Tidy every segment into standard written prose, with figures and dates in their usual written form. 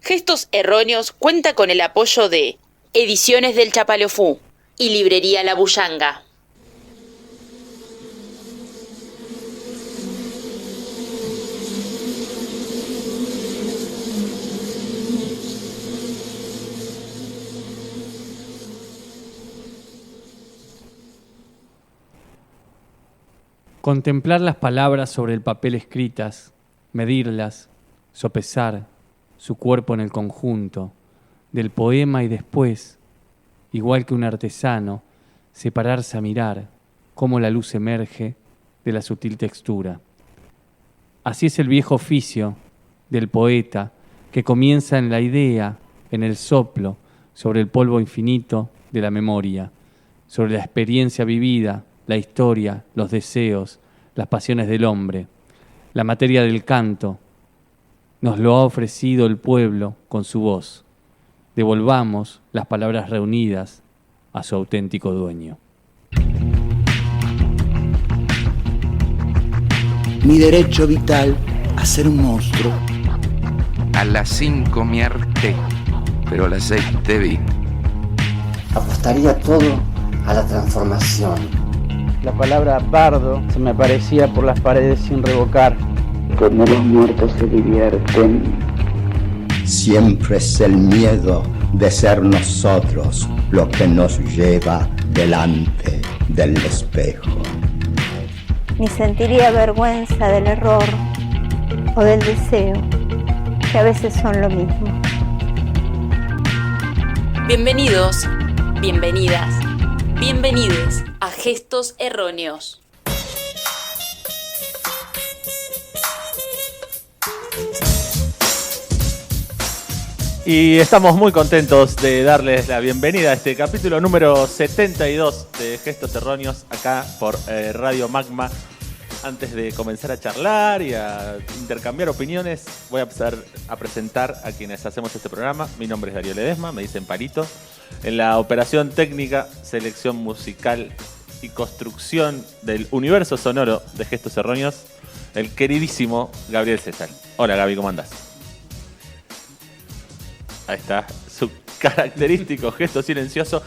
Gestos Erróneos cuenta con el apoyo de Ediciones del Chapalofú y Librería La Bullanga. Contemplar las palabras sobre el papel escritas, medirlas, sopesar su cuerpo en el conjunto del poema y después, igual que un artesano, separarse a mirar cómo la luz emerge de la sutil textura. Así es el viejo oficio del poeta que comienza en la idea, en el soplo, sobre el polvo infinito de la memoria, sobre la experiencia vivida, la historia, los deseos, las pasiones del hombre. La materia del canto nos lo ha ofrecido el pueblo con su voz. Devolvamos las palabras reunidas a su auténtico dueño. Mi derecho vital a ser un monstruo. A las 5 me harté, pero a las 6 te vi. Apostaría todo a la transformación. La palabra bardo se me aparecía por las paredes sin revocar. Cuando los muertos se divierten. Siempre es el miedo de ser nosotros lo que nos lleva delante del espejo. Ni sentiría vergüenza del error o del deseo, que a veces son lo mismo. Bienvenidos, bienvenidas, bienvenides a Gestos Erróneos. Y estamos muy contentos de darles la bienvenida a este capítulo número 72 de Gestos Erróneos acá por Radio Magma. Antes de comenzar a charlar y a intercambiar opiniones, voy a empezar a presentar a quienes hacemos este programa. Mi nombre es Darío Ledesma, me dicen Palito. En la operación técnica, selección musical y construcción del universo sonoro de Gestos Erróneos, el queridísimo Gabriel César. Hola Gaby, ¿cómo andás? Ahí está, su característico gesto silencioso,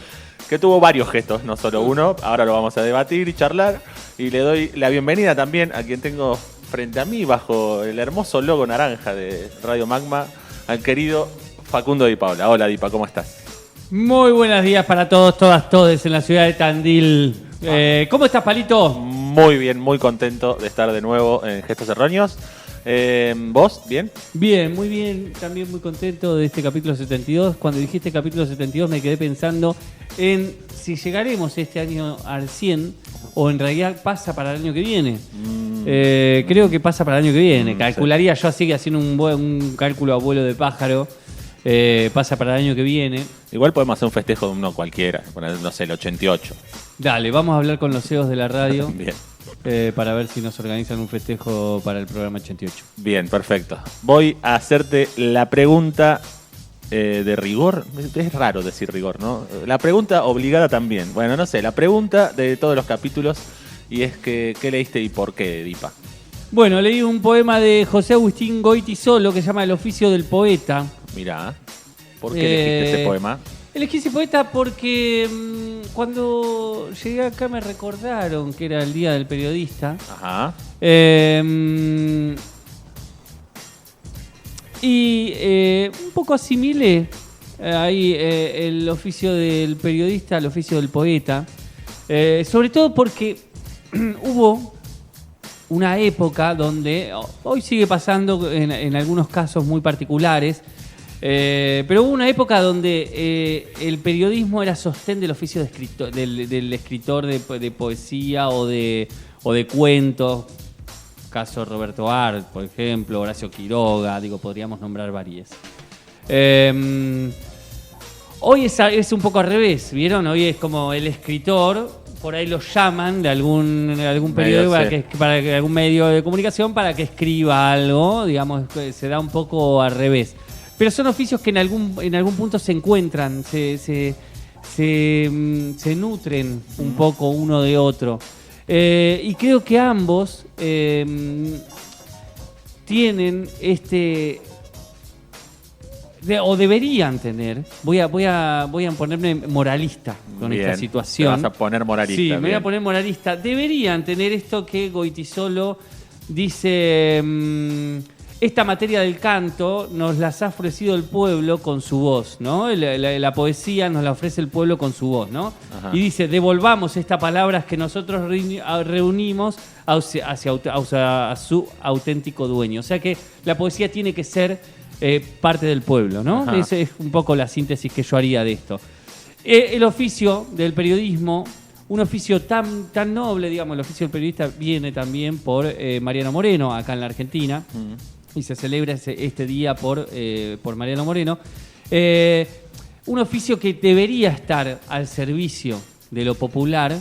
que tuvo varios gestos, no solo uno. Ahora lo vamos a debatir y charlar. Y le doy la bienvenida también a quien tengo frente a mí, bajo el hermoso logo naranja de Radio Magma, al querido Facundo Di Paola. Hola Dipa, ¿cómo estás? Muy buenos días para todos, todas, todes en la ciudad de Tandil. ¿Cómo estás, Palito? Muy bien, muy contento de estar de nuevo en Gestos Erróneos. ¿Vos? ¿Bien? Bien, muy bien. También muy contento de este capítulo 72. Cuando dijiste capítulo 72 me quedé pensando en si llegaremos este año al 100 o en realidad pasa para el año que viene. Creo que pasa para el año que viene. Calcularía yo así, haciendo un cálculo a vuelo de pájaro. Pasa para el año que viene. Igual podemos hacer un festejo de uno cualquiera, no sé, el 88. Dale, vamos a hablar con los CEOs de la radio. Bien. Para ver si nos organizan un festejo para el programa 88. Bien, perfecto. Voy a hacerte la pregunta de rigor. Es raro decir rigor, ¿no? La pregunta obligada también. Bueno, no sé, la pregunta de todos los capítulos. Y es que, ¿qué leíste y por qué, Dipa? Bueno, leí un poema de José Agustín Goytisolo que se llama El oficio del poeta. Mirá, ¿por qué elegiste ese poema? Elegí ese poeta porque cuando llegué acá me recordaron que era el Día del Periodista. Ajá. Y un poco asimilé ahí el oficio del periodista al oficio del poeta. Sobre todo porque hubo una época donde, hoy sigue pasando en algunos casos muy particulares, pero hubo una época donde el periodismo era sostén del oficio de escritor, del escritor de poesía o de cuentos. Caso Roberto Art, por ejemplo, Horacio Quiroga, podríamos nombrar varias. Hoy es un poco al revés, ¿vieron? Hoy es como el escritor, por ahí lo llaman de algún periódico, para algún medio de comunicación para que escriba algo, digamos, se da un poco al revés. Pero son oficios que en algún punto se encuentran, se nutren un poco uno de otro. Y creo que ambos tienen o deberían tener, voy a ponerme moralista con Bien, esta situación. Te vas a poner moralista. Sí, bien. me voy a poner moralista. Deberían tener esto que Goytisolo dice, esta materia del canto nos las ha ofrecido el pueblo con su voz, ¿no? La poesía nos la ofrece el pueblo con su voz, ¿no? Ajá. Y dice, devolvamos estas palabras que nosotros reunimos hacia su auténtico dueño. O sea que la poesía tiene que ser parte del pueblo, ¿no? Ajá. Esa es un poco la síntesis que yo haría de esto. El oficio del periodismo, un oficio tan noble, digamos, el oficio del periodista viene también por Mariano Moreno, acá en la Argentina, y se celebra este día por Mariano Moreno. Un oficio que debería estar al servicio de lo popular,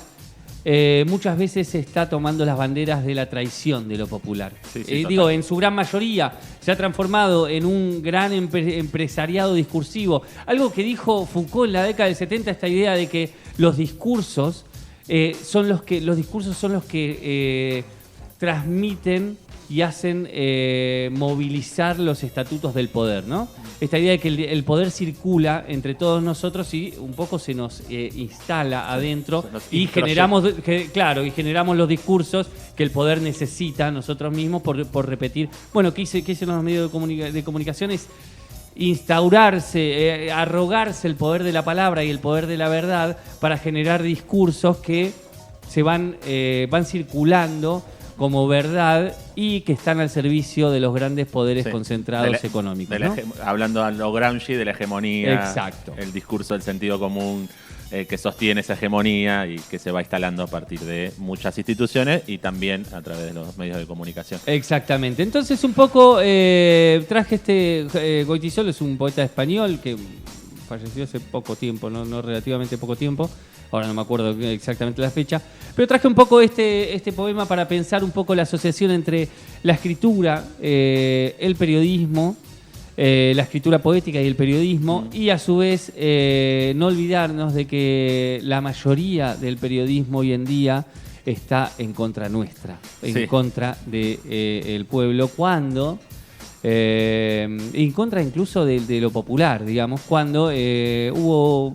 muchas veces se está tomando las banderas de la traición de lo popular. Sí, Digo, en su gran mayoría se ha transformado en un gran empresariado discursivo. Algo que dijo Foucault en la década del 70, esta idea de que los discursos son los que transmiten y hacen movilizar los estatutos del poder, ¿no? Esta idea de que el poder circula entre todos nosotros y un poco se nos instala adentro y generamos los discursos que el poder necesita nosotros mismos por repetir. Bueno, ¿qué hicieron los medios de comunicación? Es instaurarse, arrogarse el poder de la palabra y el poder de la verdad para generar discursos que se van circulando como verdad y que están al servicio de los grandes poderes concentrados económicos, ¿no? Hablando a lo Gramsci de la hegemonía, exacto, el discurso del sentido común que sostiene esa hegemonía y que se va instalando a partir de muchas instituciones y también a través de los medios de comunicación. Exactamente. Entonces un poco traje Goytisolo es un poeta español que falleció hace poco tiempo, no relativamente poco tiempo. Ahora no me acuerdo exactamente la fecha, pero traje un poco este poema para pensar un poco la asociación entre la escritura, el periodismo, la escritura poética y el periodismo, y a su vez no olvidarnos de que la mayoría del periodismo hoy en día está en contra nuestra, en contra del pueblo, cuando... en contra incluso de lo popular, digamos, cuando hubo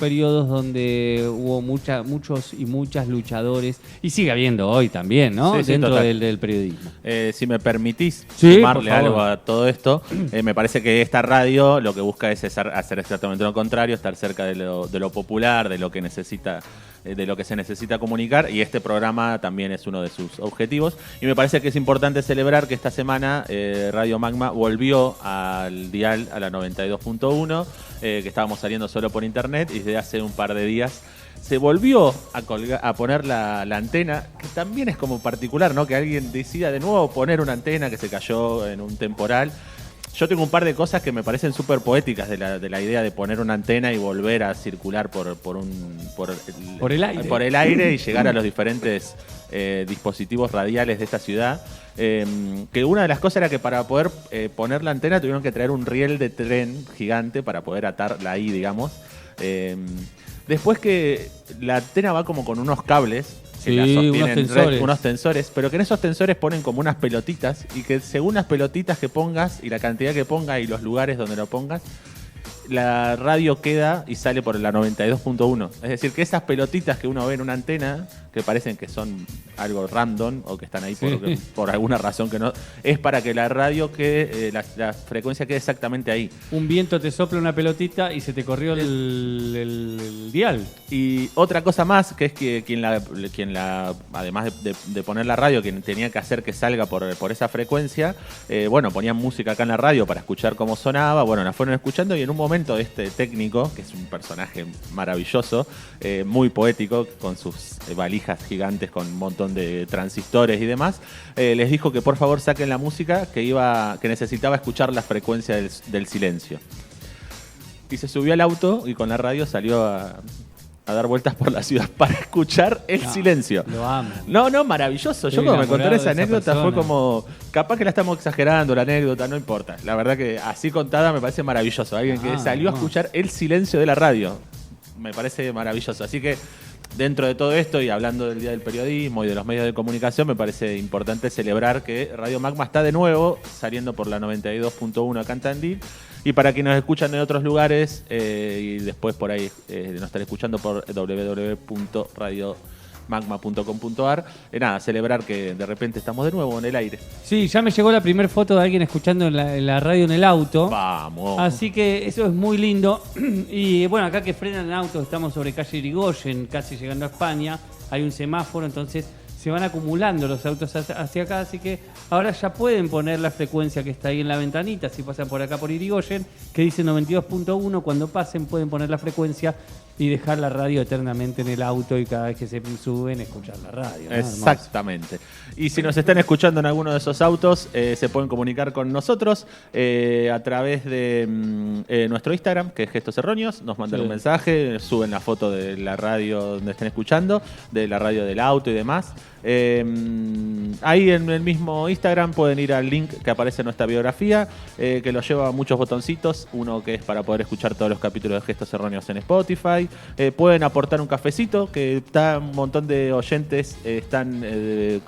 periodos donde hubo muchos y muchas luchadores, y sigue habiendo hoy también, ¿no? Dentro del periodismo. Si me permitís sumarle algo a todo esto, me parece que esta radio lo que busca es hacer exactamente lo contrario, estar cerca de lo popular, de lo que necesita, de lo que se necesita comunicar, y este programa también es uno de sus objetivos. Y me parece que es importante celebrar que esta semana Radio Magma volvió al dial, a la 92.1, que estábamos saliendo solo por internet, y desde hace un par de días se volvió a poner la antena, que también es como particular, ¿no? Que alguien decida de nuevo poner una antena que se cayó en un temporal. Yo tengo un par de cosas que me parecen súper poéticas de la idea de poner una antena y volver a circular por el aire y llegar a los diferentes dispositivos radiales de esta ciudad. Que una de las cosas era que para poder poner la antena tuvieron que traer un riel de tren gigante para poder atarla ahí, digamos. Después que la antena va como con unos cables que la sostienen, unos tensores, pero que en esos tensores ponen como unas pelotitas, y que según las pelotitas que pongas y la cantidad que pongas y los lugares donde lo pongas, la radio queda y sale por la 92.1. Es decir, que esas pelotitas que uno ve en una antena, que parecen que son algo random o que están ahí por alguna razón que no, es para que la radio quede, la frecuencia quede exactamente ahí. Un viento te sopla una pelotita y se te corrió el dial. Y otra cosa más, que es que quien además de poner la radio, quien tenía que hacer que salga por esa frecuencia, ponían música acá en la radio para escuchar cómo sonaba, la fueron escuchando, y en un momento este técnico, que es un personaje maravilloso, muy poético, con sus valijas gigantes con un montón de transistores y demás, les dijo que por favor saquen la música, que necesitaba escuchar la frecuencia del silencio. Y se subió al auto y con la radio salió a dar vueltas por la ciudad para escuchar el silencio. Lo amo. No, maravilloso. Yo cuando me contaron esa anécdota fue como, capaz que la estamos exagerando la anécdota, no importa. La verdad que así contada me parece maravilloso. Alguien que salió a escuchar el silencio de la radio. Me parece maravilloso. Así que dentro de todo esto y hablando del Día del Periodismo y de los medios de comunicación, me parece importante celebrar que Radio Magma está de nuevo saliendo por la 92.1 acá en Tandil. Y para quienes nos escuchan en otros lugares y después por ahí nos están escuchando por www.radiomagma.com.ar, nada, celebrar que de repente estamos de nuevo en el aire. Sí, ya me llegó la primera foto de alguien escuchando en la radio en el auto. Vamos. Así que eso es muy lindo. Y bueno, acá que frenan en auto, estamos sobre calle Irigoyen, casi llegando a España. Hay un semáforo, entonces se van acumulando los autos hacia acá, así que ahora ya pueden poner la frecuencia que está ahí en la ventanita, si pasan por acá por Irigoyen, que dice 92.1, cuando pasen pueden poner la frecuencia y dejar la radio eternamente en el auto y cada vez que se suben escuchar la radio, ¿no? Exactamente. Y si nos están escuchando en alguno de esos autos, se pueden comunicar con nosotros a través de nuestro Instagram, que es Gestos Erróneos. Nos mandan un mensaje, suben la foto de la radio donde estén escuchando, de la radio del auto y demás. Ahí en el mismo Instagram pueden ir al link que aparece en nuestra biografía, que lo lleva a muchos botoncitos. Uno que es para poder escuchar todos los capítulos de Gestos Erróneos en Spotify. Pueden aportar un cafecito, que está un montón de oyentes están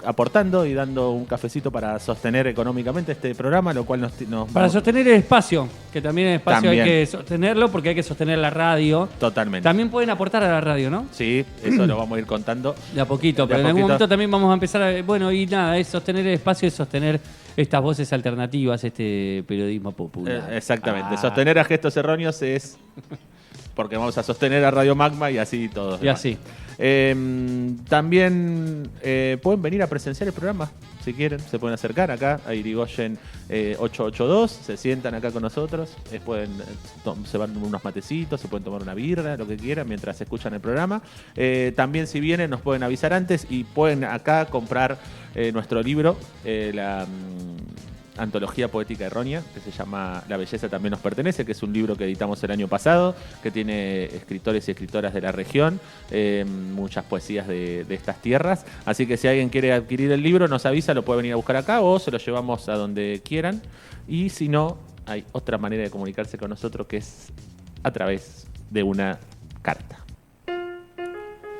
aportando y dando un cafecito para sostener económicamente este programa, lo cual nos para sostener el espacio, que también el espacio hay que sostenerlo porque hay que sostener la radio. Totalmente. También pueden aportar a la radio, ¿no? Sí, eso lo vamos a ir contando. De a poquito, pero en algún momento también vamos a empezar a... Bueno, y nada, es sostener el espacio, es sostener estas voces alternativas, este periodismo popular. Exactamente. Sostener a Gestos Erróneos es... porque vamos a sostener a Radio Magma y así todos. Y así. También pueden venir a presenciar el programa, si quieren. Se pueden acercar acá a Irigoyen 882, se sientan acá con nosotros, se van unos matecitos, se pueden tomar una birra, lo que quieran, mientras escuchan el programa. También si vienen nos pueden avisar antes y pueden acá comprar nuestro libro, la... Antología Poética Errónea, que se llama La Belleza También Nos Pertenece, que es un libro que editamos el año pasado, que tiene escritores y escritoras de la región, muchas poesías de estas tierras. Así que si alguien quiere adquirir el libro, nos avisa, lo puede venir a buscar acá o se lo llevamos a donde quieran. Y si no, hay otra manera de comunicarse con nosotros, que es a través de una carta.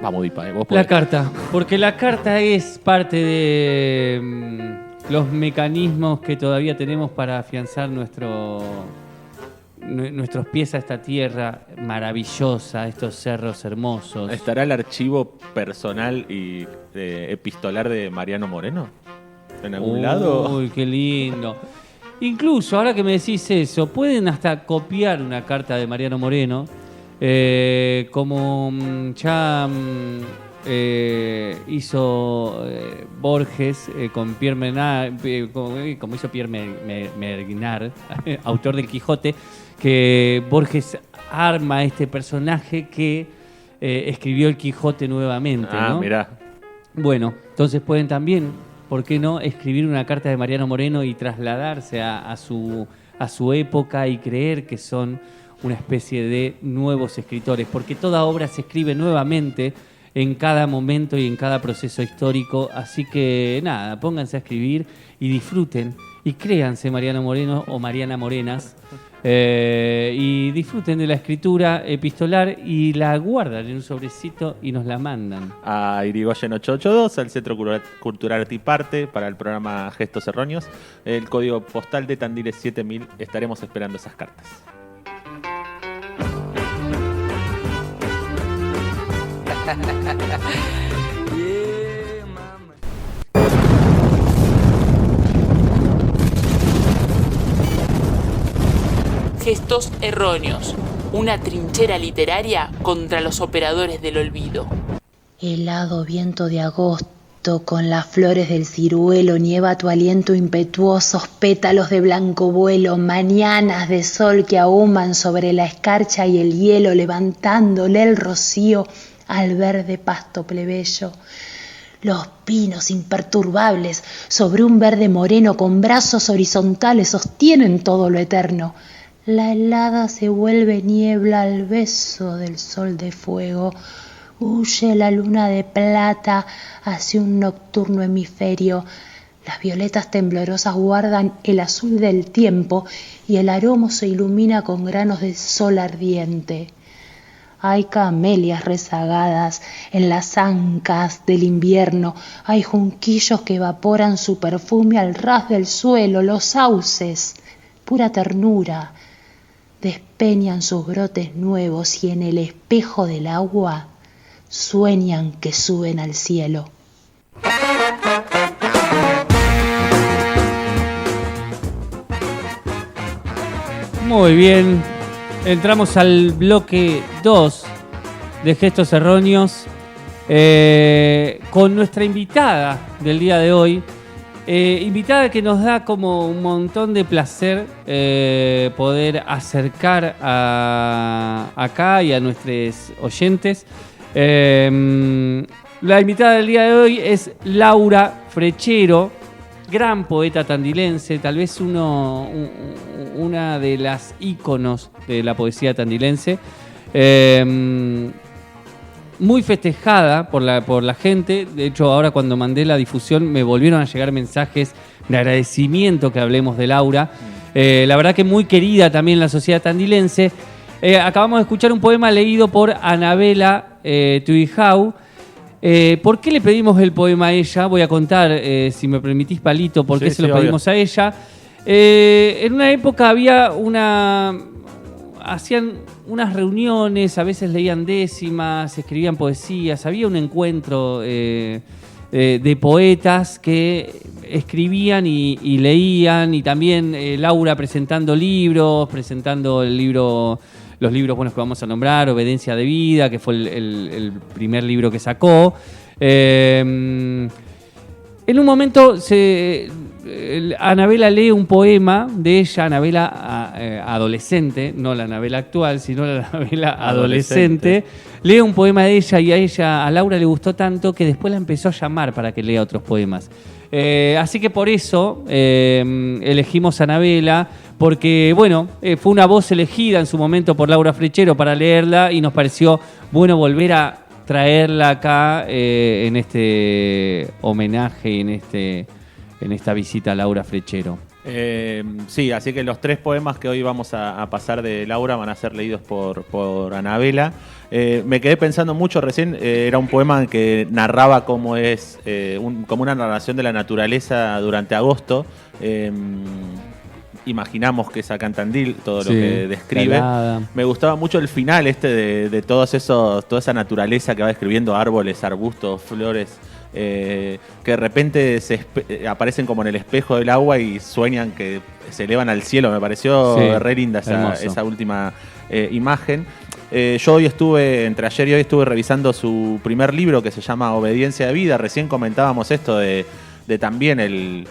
Vamos, Dipa, vos podés. La carta, porque la carta es parte de... los mecanismos que todavía tenemos para afianzar nuestros pies a esta tierra maravillosa, estos cerros hermosos. ¿Estará el archivo personal y epistolar de Mariano Moreno en algún lado? Uy, qué lindo. Incluso, ahora que me decís eso, pueden hasta copiar una carta de Mariano Moreno, como ya... hizo Borges con Pierre Menard, como hizo Pierre Menard, autor del Quijote, que Borges arma este personaje que escribió el Quijote nuevamente. ¿No? Mirá. Bueno, entonces pueden también, ¿por qué no?, escribir una carta de Mariano Moreno y trasladarse a su época y creer que son una especie de nuevos escritores, porque toda obra se escribe nuevamente en cada momento y en cada proceso histórico. Así que nada, pónganse a escribir y disfruten y créanse Mariano Moreno o Mariana Morenas, y disfruten de la escritura epistolar y la guardan en un sobrecito y nos la mandan a Irigoyen 882, al Centro Cultural Artiparte, para el programa Gestos Erróneos. El código postal de Tandil es 7000. Estaremos esperando esas cartas. Gestos Erróneos, una trinchera literaria contra los operadores del olvido. Helado viento de agosto, con las flores del ciruelo, nieva tu aliento impetuosos pétalos de blanco vuelo, mañanas de sol que ahuman sobre la escarcha y el hielo, levantándole el rocío al verde pasto plebeyo. Los pinos imperturbables sobre un verde moreno con brazos horizontales sostienen todo lo eterno. La helada se vuelve niebla al beso del sol de fuego. Huye la luna de plata hacia un nocturno hemisferio. Las violetas temblorosas guardan el azul del tiempo y el aroma se ilumina con granos de sol ardiente. Hay camelias rezagadas en las ancas del invierno, hay junquillos que evaporan su perfume al ras del suelo, los sauces, pura ternura, despeñan sus brotes nuevos y en el espejo del agua sueñan que suben al cielo. Muy bien, entramos al bloque 2 de Gestos Erróneos con nuestra invitada del día de hoy. Invitada que nos da como un montón de placer poder acercar acá y a nuestros oyentes. La invitada del día de hoy es Laura Frechero, gran poeta tandilense, tal vez una de las íconos de la poesía tandilense, muy festejada por la gente. De hecho, ahora cuando mandé la difusión me volvieron a llegar mensajes de agradecimiento que hablemos de Laura. La verdad que muy querida también en la sociedad tandilense. Acabamos de escuchar un poema leído por Anabela Tuijau. ¿Por qué le pedimos el poema a ella? Voy a contar, si me permitís, Palito, por qué se lo pedimos a ella. En una época hacían unas reuniones, a veces leían décimas, escribían poesías, había un encuentro de poetas que escribían y leían, y también Laura presentando libros, presentando los libros buenos que vamos a nombrar, Obediencia de Vida, que fue el primer libro que sacó. En un momento Anabela lee un poema de ella, Anabela adolescente, no la Anabela actual, sino la Anabela adolescente. Lee un poema de ella y a Laura le gustó tanto que después la empezó a llamar para que lea otros poemas. Así que por eso elegimos a Anabela, porque bueno, fue una voz elegida en su momento por Laura Frechero para leerla y nos pareció bueno volver a traerla acá en este homenaje y en esta visita a Laura Frechero. Sí, así que los 3 poemas que hoy vamos a pasar de Laura van a ser leídos por Anabela. Me quedé pensando mucho recién, era un poema que narraba cómo es, como una narración de la naturaleza durante agosto. Imaginamos que es acá en Tandil todo lo que describe. Calada. Me gustaba mucho el final de toda esa naturaleza que va describiendo, árboles, arbustos, flores, que de repente aparecen como en el espejo del agua y sueñan que se elevan al cielo. Me pareció re linda esa última imagen. Yo hoy entre ayer y hoy estuve revisando su primer libro que se llama Obediencia de Vida. Recién comentábamos esto de también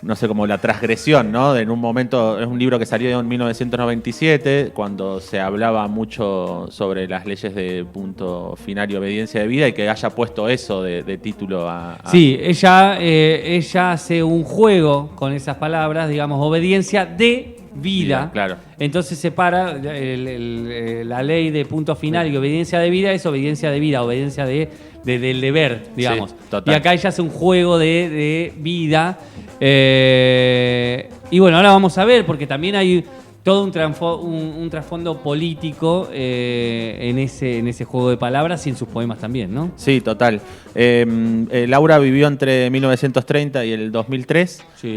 no sé, como la transgresión, ¿no? En un momento, es un libro que salió en 1997, cuando se hablaba mucho sobre las leyes de punto final y obediencia de vida, y que haya puesto eso de título a... Sí, ella hace un juego con esas palabras, digamos, obediencia de vida. Claro. Entonces separa la ley de punto final y obediencia de vida es obediencia de vida, obediencia del deber, digamos. Sí, total. Y acá ella hace un juego de vida. Y bueno, ahora vamos a ver, porque también hay todo un trasfondo político en ese juego de palabras y en sus poemas también, ¿no? Sí, total. Laura vivió entre 1930 y el 2003. Sí.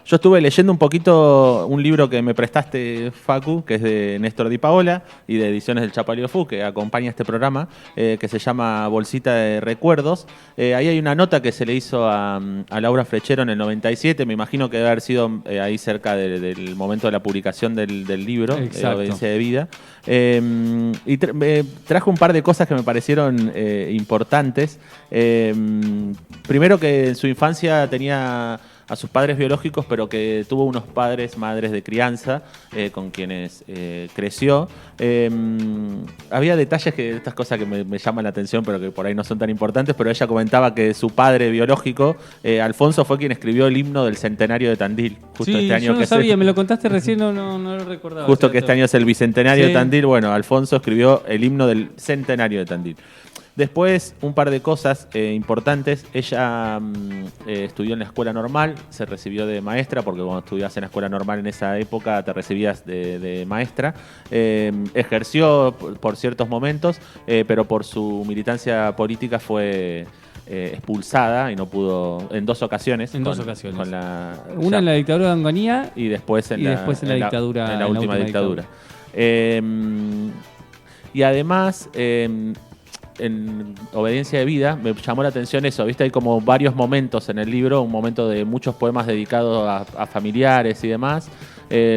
Yo estuve leyendo un poquito un libro que me prestaste, Facu, que es de Néstor Di Paola y de Ediciones del Chapaliofú, que acompaña este programa, que se llama Bolsita de Recuerdos. Ahí hay una nota que se le hizo a Laura Frechero en el 97, me imagino que debe haber sido ahí cerca del momento de la publicación del libro, Obediencia de Vida. Y trajo un par de cosas que me parecieron importantes. Primero, que en su infancia tenía a sus padres biológicos, pero que tuvo unos madres de crianza con quienes creció. Había detalles estas cosas que me llaman la atención, pero que por ahí no son tan importantes, pero ella comentaba que su padre biológico, Alfonso, fue quien escribió el himno del centenario de Tandil. Justo este año yo no sabía, me lo contaste recién, no lo recordaba. Justo que este año es el bicentenario de Tandil. Bueno, Alfonso escribió el himno del centenario de Tandil. Después, un par de cosas importantes. Ella estudió en la escuela normal, se recibió de maestra, porque cuando estudias en la escuela normal en esa época te recibías de maestra. Ejerció por ciertos momentos, pero por su militancia política fue expulsada y no pudo, en dos ocasiones. Una en la dictadura de Onganía y después en la última dictadura. Y además, en Obediencia de Vida, me llamó la atención eso, ¿viste? Hay como varios momentos en el libro, un momento de muchos poemas dedicados a familiares y demás,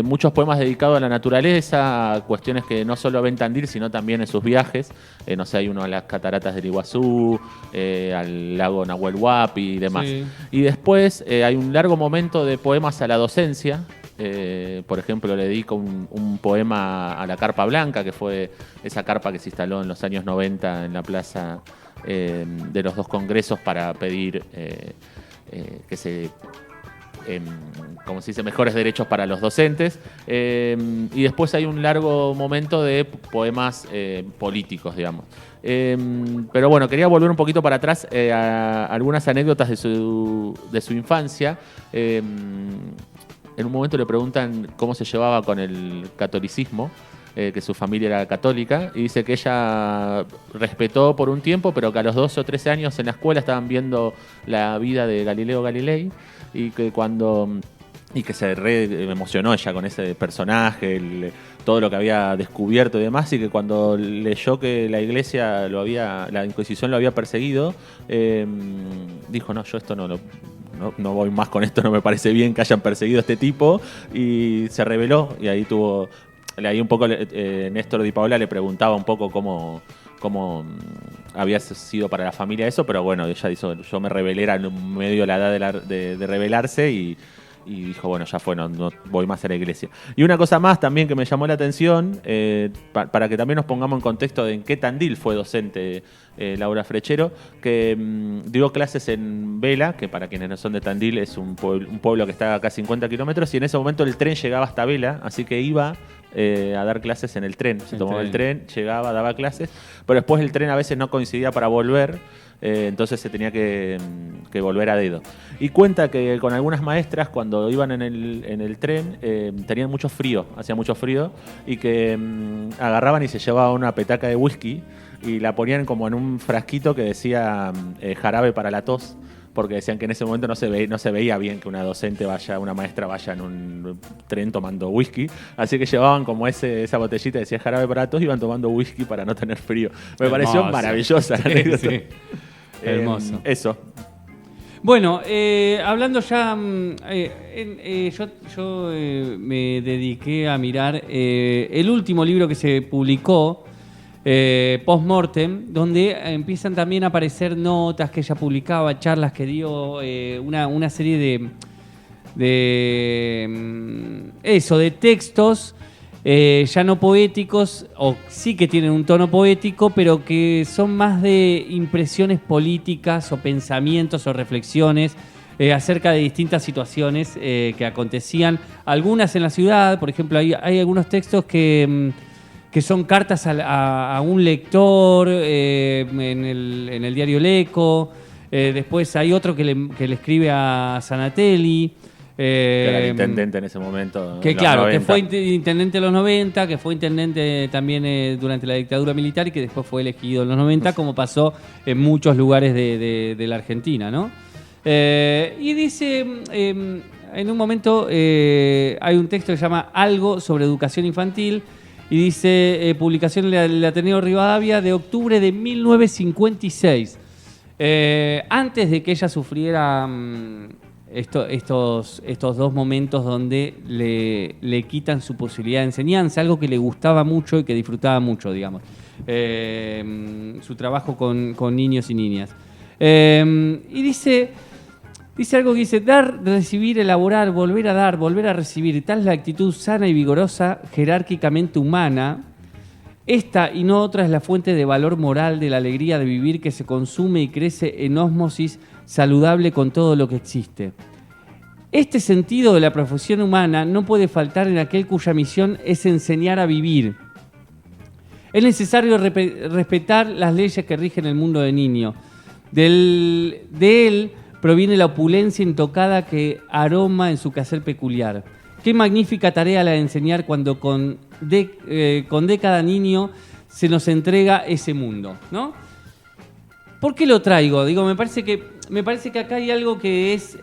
muchos poemas dedicados a la naturaleza, a cuestiones que no solo ven Tandil, sino también en sus viajes. No sé, hay uno a las cataratas del Iguazú, al lago Nahuel Huapi y demás. Sí. Y después hay un largo momento de poemas a la docencia. Por ejemplo, le dedico un poema a la Carpa Blanca, que fue esa carpa que se instaló en los años 90 en la plaza de los dos congresos para pedir que se, como se dice, mejores derechos para los docentes. Y después hay un largo momento de poemas políticos, digamos. Pero bueno, quería volver un poquito para atrás a algunas anécdotas de su infancia. En un momento le preguntan cómo se llevaba con el catolicismo, que su familia era católica, y dice que ella respetó por un tiempo, pero que a los 12 o 13 años en la escuela estaban viendo la vida de Galileo Galilei, y que se re emocionó ella con ese personaje, todo lo que había descubierto y demás, y que cuando leyó que la Iglesia la Inquisición lo había perseguido, dijo, no, yo esto no voy más con esto, no me parece bien que hayan perseguido a este tipo, y se rebeló, y ahí un poco Néstor Di Paola le preguntaba un poco cómo había sido para la familia eso, pero bueno, ella dijo, yo me rebelé, era en medio de la edad de rebelarse, y dijo, bueno, ya fue, no voy más a la iglesia. Y una cosa más también que me llamó la atención, para que también nos pongamos en contexto de en qué Tandil fue docente Laura Frechero, que dio clases en Vela, que para quienes no son de Tandil es un pueblo que está acá a 50 kilómetros, y en ese momento el tren llegaba hasta Vela, así que iba a dar clases en el tren. Se tomaba el tren, llegaba, daba clases, pero después el tren a veces no coincidía para volver, entonces se tenía que volver a dedo. Y cuenta que con algunas maestras, cuando iban en el tren, tenían mucho frío, hacía mucho frío, y que agarraban y se llevaban una petaca de whisky y la ponían como en un frasquito que decía jarabe para la tos, porque decían que en ese momento no se veía bien que una maestra vaya en un tren tomando whisky, así que llevaban como esa botellita, decía jarabe para la tos, y iban tomando whisky para no tener frío. Me pareció maravillosa la anécdota. Sí. Hermoso. Eso. Bueno, hablando ya, yo me dediqué a mirar el último libro que se publicó, Postmortem, donde empiezan también a aparecer notas que ella publicaba, charlas que dio, una serie de textos ya no poéticos, o sí que tienen un tono poético, pero que son más de impresiones políticas o pensamientos o reflexiones acerca de distintas situaciones que acontecían, algunas en la ciudad. Por ejemplo, hay algunos textos que son cartas a un lector en el diario El Eco. Después hay otro que le escribe a Sanatelli. Que era el intendente en ese momento. Que claro, 90. Que fue intendente en los 90, que fue intendente también durante la dictadura militar, y que después fue elegido en los 90, como pasó en muchos lugares de la Argentina, ¿no? Y dice, en un momento hay un texto que se llama Algo sobre educación infantil, y dice, publicación del Ateneo Rivadavia de octubre de 1956. Antes de que ella sufriera estos dos momentos donde le quitan su posibilidad de enseñanza, algo que le gustaba mucho y que disfrutaba mucho, digamos, su trabajo con niños y niñas. Y dice algo que dice: dar, recibir, elaborar, volver a dar, volver a recibir, tal es la actitud sana y vigorosa, jerárquicamente humana. Esta y no otra es la fuente de valor moral de la alegría de vivir, que se consume y crece en ósmosis saludable con todo lo que existe. Este sentido de la profesión humana no puede faltar en aquel cuya misión es enseñar a vivir. Es necesario respetar las leyes que rigen el mundo del niño. De él proviene la opulencia intocada que aroma en su quehacer peculiar. Qué magnífica tarea la de enseñar cuando con de cada niño se nos entrega ese mundo, ¿no? ¿Por qué lo traigo? Digo, me parece que acá hay algo que es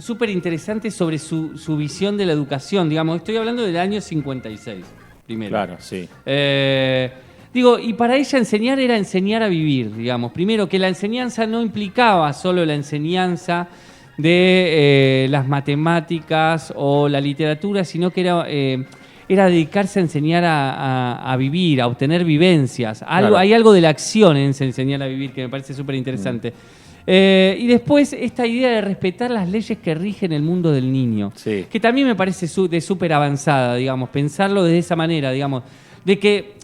súper interesante sobre su visión de la educación. Digamos, estoy hablando del año 56, primero. Claro, sí. Digo, y para ella enseñar era enseñar a vivir, digamos. Primero, que la enseñanza no implicaba solo la enseñanza de las matemáticas o la literatura, sino que era dedicarse a enseñar a vivir, a obtener vivencias. Claro. Hay algo de la acción en enseñar a vivir que me parece súper interesante. Y después esta idea de respetar las leyes que rigen el mundo del niño, sí, que también me parece de súper avanzada, digamos, pensarlo de esa manera, digamos, de que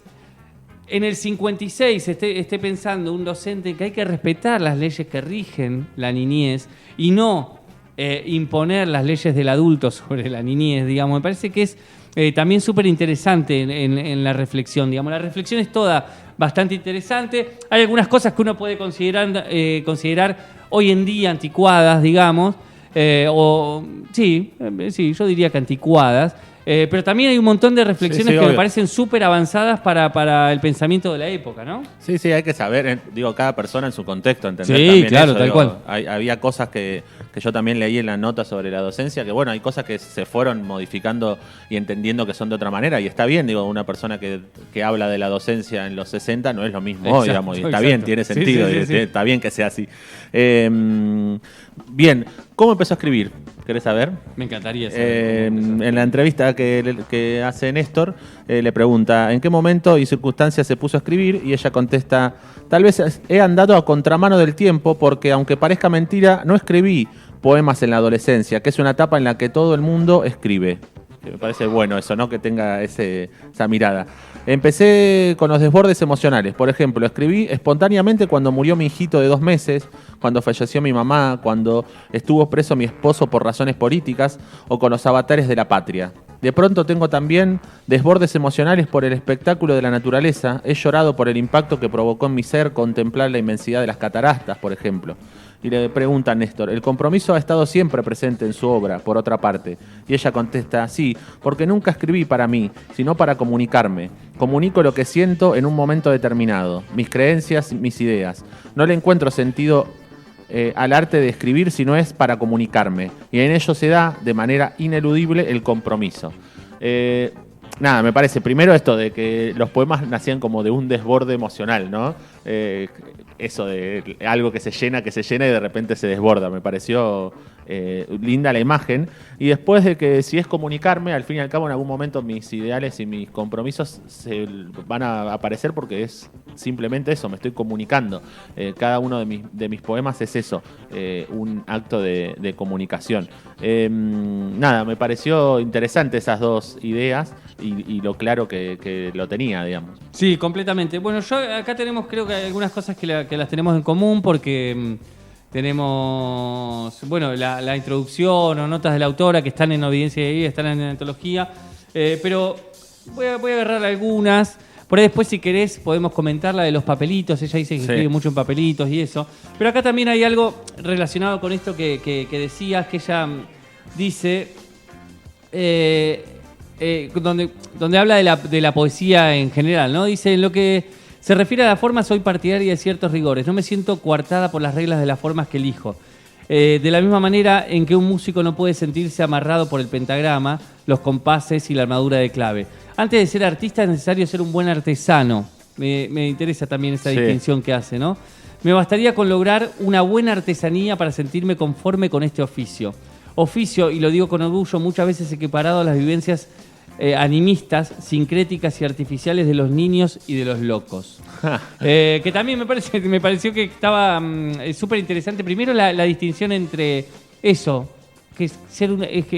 en el 56 esté pensando un docente que hay que respetar las leyes que rigen la niñez y no imponer las leyes del adulto sobre la niñez, digamos, me parece que es también súper interesante en la reflexión, digamos. La reflexión es toda bastante interesante. Hay algunas cosas que uno puede considerar hoy en día anticuadas, digamos, sí, yo diría que anticuadas. Pero también hay un montón de reflexiones que me parecen súper avanzadas para el pensamiento de la época, ¿no? Sí, hay que saber, cada persona en su contexto, entender sí, también claro, eso. Tal cual. Había cosas que yo también leí en la nota sobre la docencia, que bueno, hay cosas que se fueron modificando y entendiendo que son de otra manera, y está bien, una persona que habla de la docencia en los 60 no es lo mismo hoy, digamos, y está bien, tiene sentido, sí. Está bien que sea así. Bien, ¿cómo empezó a escribir? ¿Querés saber? Me encantaría saber. En la entrevista que hace Néstor, le pregunta ¿en qué momento y circunstancias se puso a escribir? Y ella contesta: tal vez he andado a contramano del tiempo porque, aunque parezca mentira, no escribí poemas en la adolescencia, que es una etapa en la que todo el mundo escribe. Me parece bueno eso, ¿no? Que tenga esa mirada. Empecé con los desbordes emocionales. Por ejemplo, escribí espontáneamente cuando murió mi hijito de 2 meses, cuando falleció mi mamá, cuando estuvo preso mi esposo por razones políticas o con los avatares de la patria. De pronto tengo también desbordes emocionales por el espectáculo de la naturaleza. He llorado por el impacto que provocó en mi ser contemplar la inmensidad de las cataratas, por ejemplo. Y le pregunta a Néstor: el compromiso ha estado siempre presente en su obra, por otra parte. Y ella contesta: sí, porque nunca escribí para mí, sino para comunicarme. Comunico lo que siento en un momento determinado, mis creencias, mis ideas. No le encuentro sentido al arte de escribir si no es para comunicarme. Y en ello se da, de manera ineludible, el compromiso. Nada, me parece primero esto de que los poemas nacían como de un desborde emocional, ¿no? Eso de algo que se llena y de repente se desborda. Me pareció linda la imagen. Y después de que si es comunicarme, al fin y al cabo en algún momento mis ideales y mis compromisos se van a aparecer porque es simplemente eso, me estoy comunicando. Cada uno de mis poemas es eso, un acto de comunicación. Nada, me pareció interesante esas dos ideas y lo claro que lo tenía, digamos. Sí, completamente. Bueno, acá tenemos, creo que hay algunas cosas que las tenemos en común porque tenemos, bueno, la introducción o notas de la autora que están en Evidencia y están en la antología, pero voy a agarrar algunas. Por ahí después, si querés, podemos comentar la de los papelitos. Ella dice que escribe mucho en papelitos y eso. Pero acá también hay algo relacionado con esto que decías, que ella dice, donde habla de la poesía en general, ¿no? Dice: en lo que se refiere a la forma, soy partidaria de ciertos rigores. No me siento coartada por las reglas de las formas que elijo. De la misma manera en que un músico no puede sentirse amarrado por el pentagrama, los compases y la armadura de clave. Antes de ser artista es necesario ser un buen artesano. Me interesa también esa distinción que hace, ¿no? Me bastaría con lograr una buena artesanía para sentirme conforme con este oficio. Oficio, y lo digo con orgullo, muchas veces equiparado a las vivencias animistas, sincréticas y artificiales de los niños y de los locos. Que también me pareció que estaba súper interesante. Primero la distinción entre eso, que es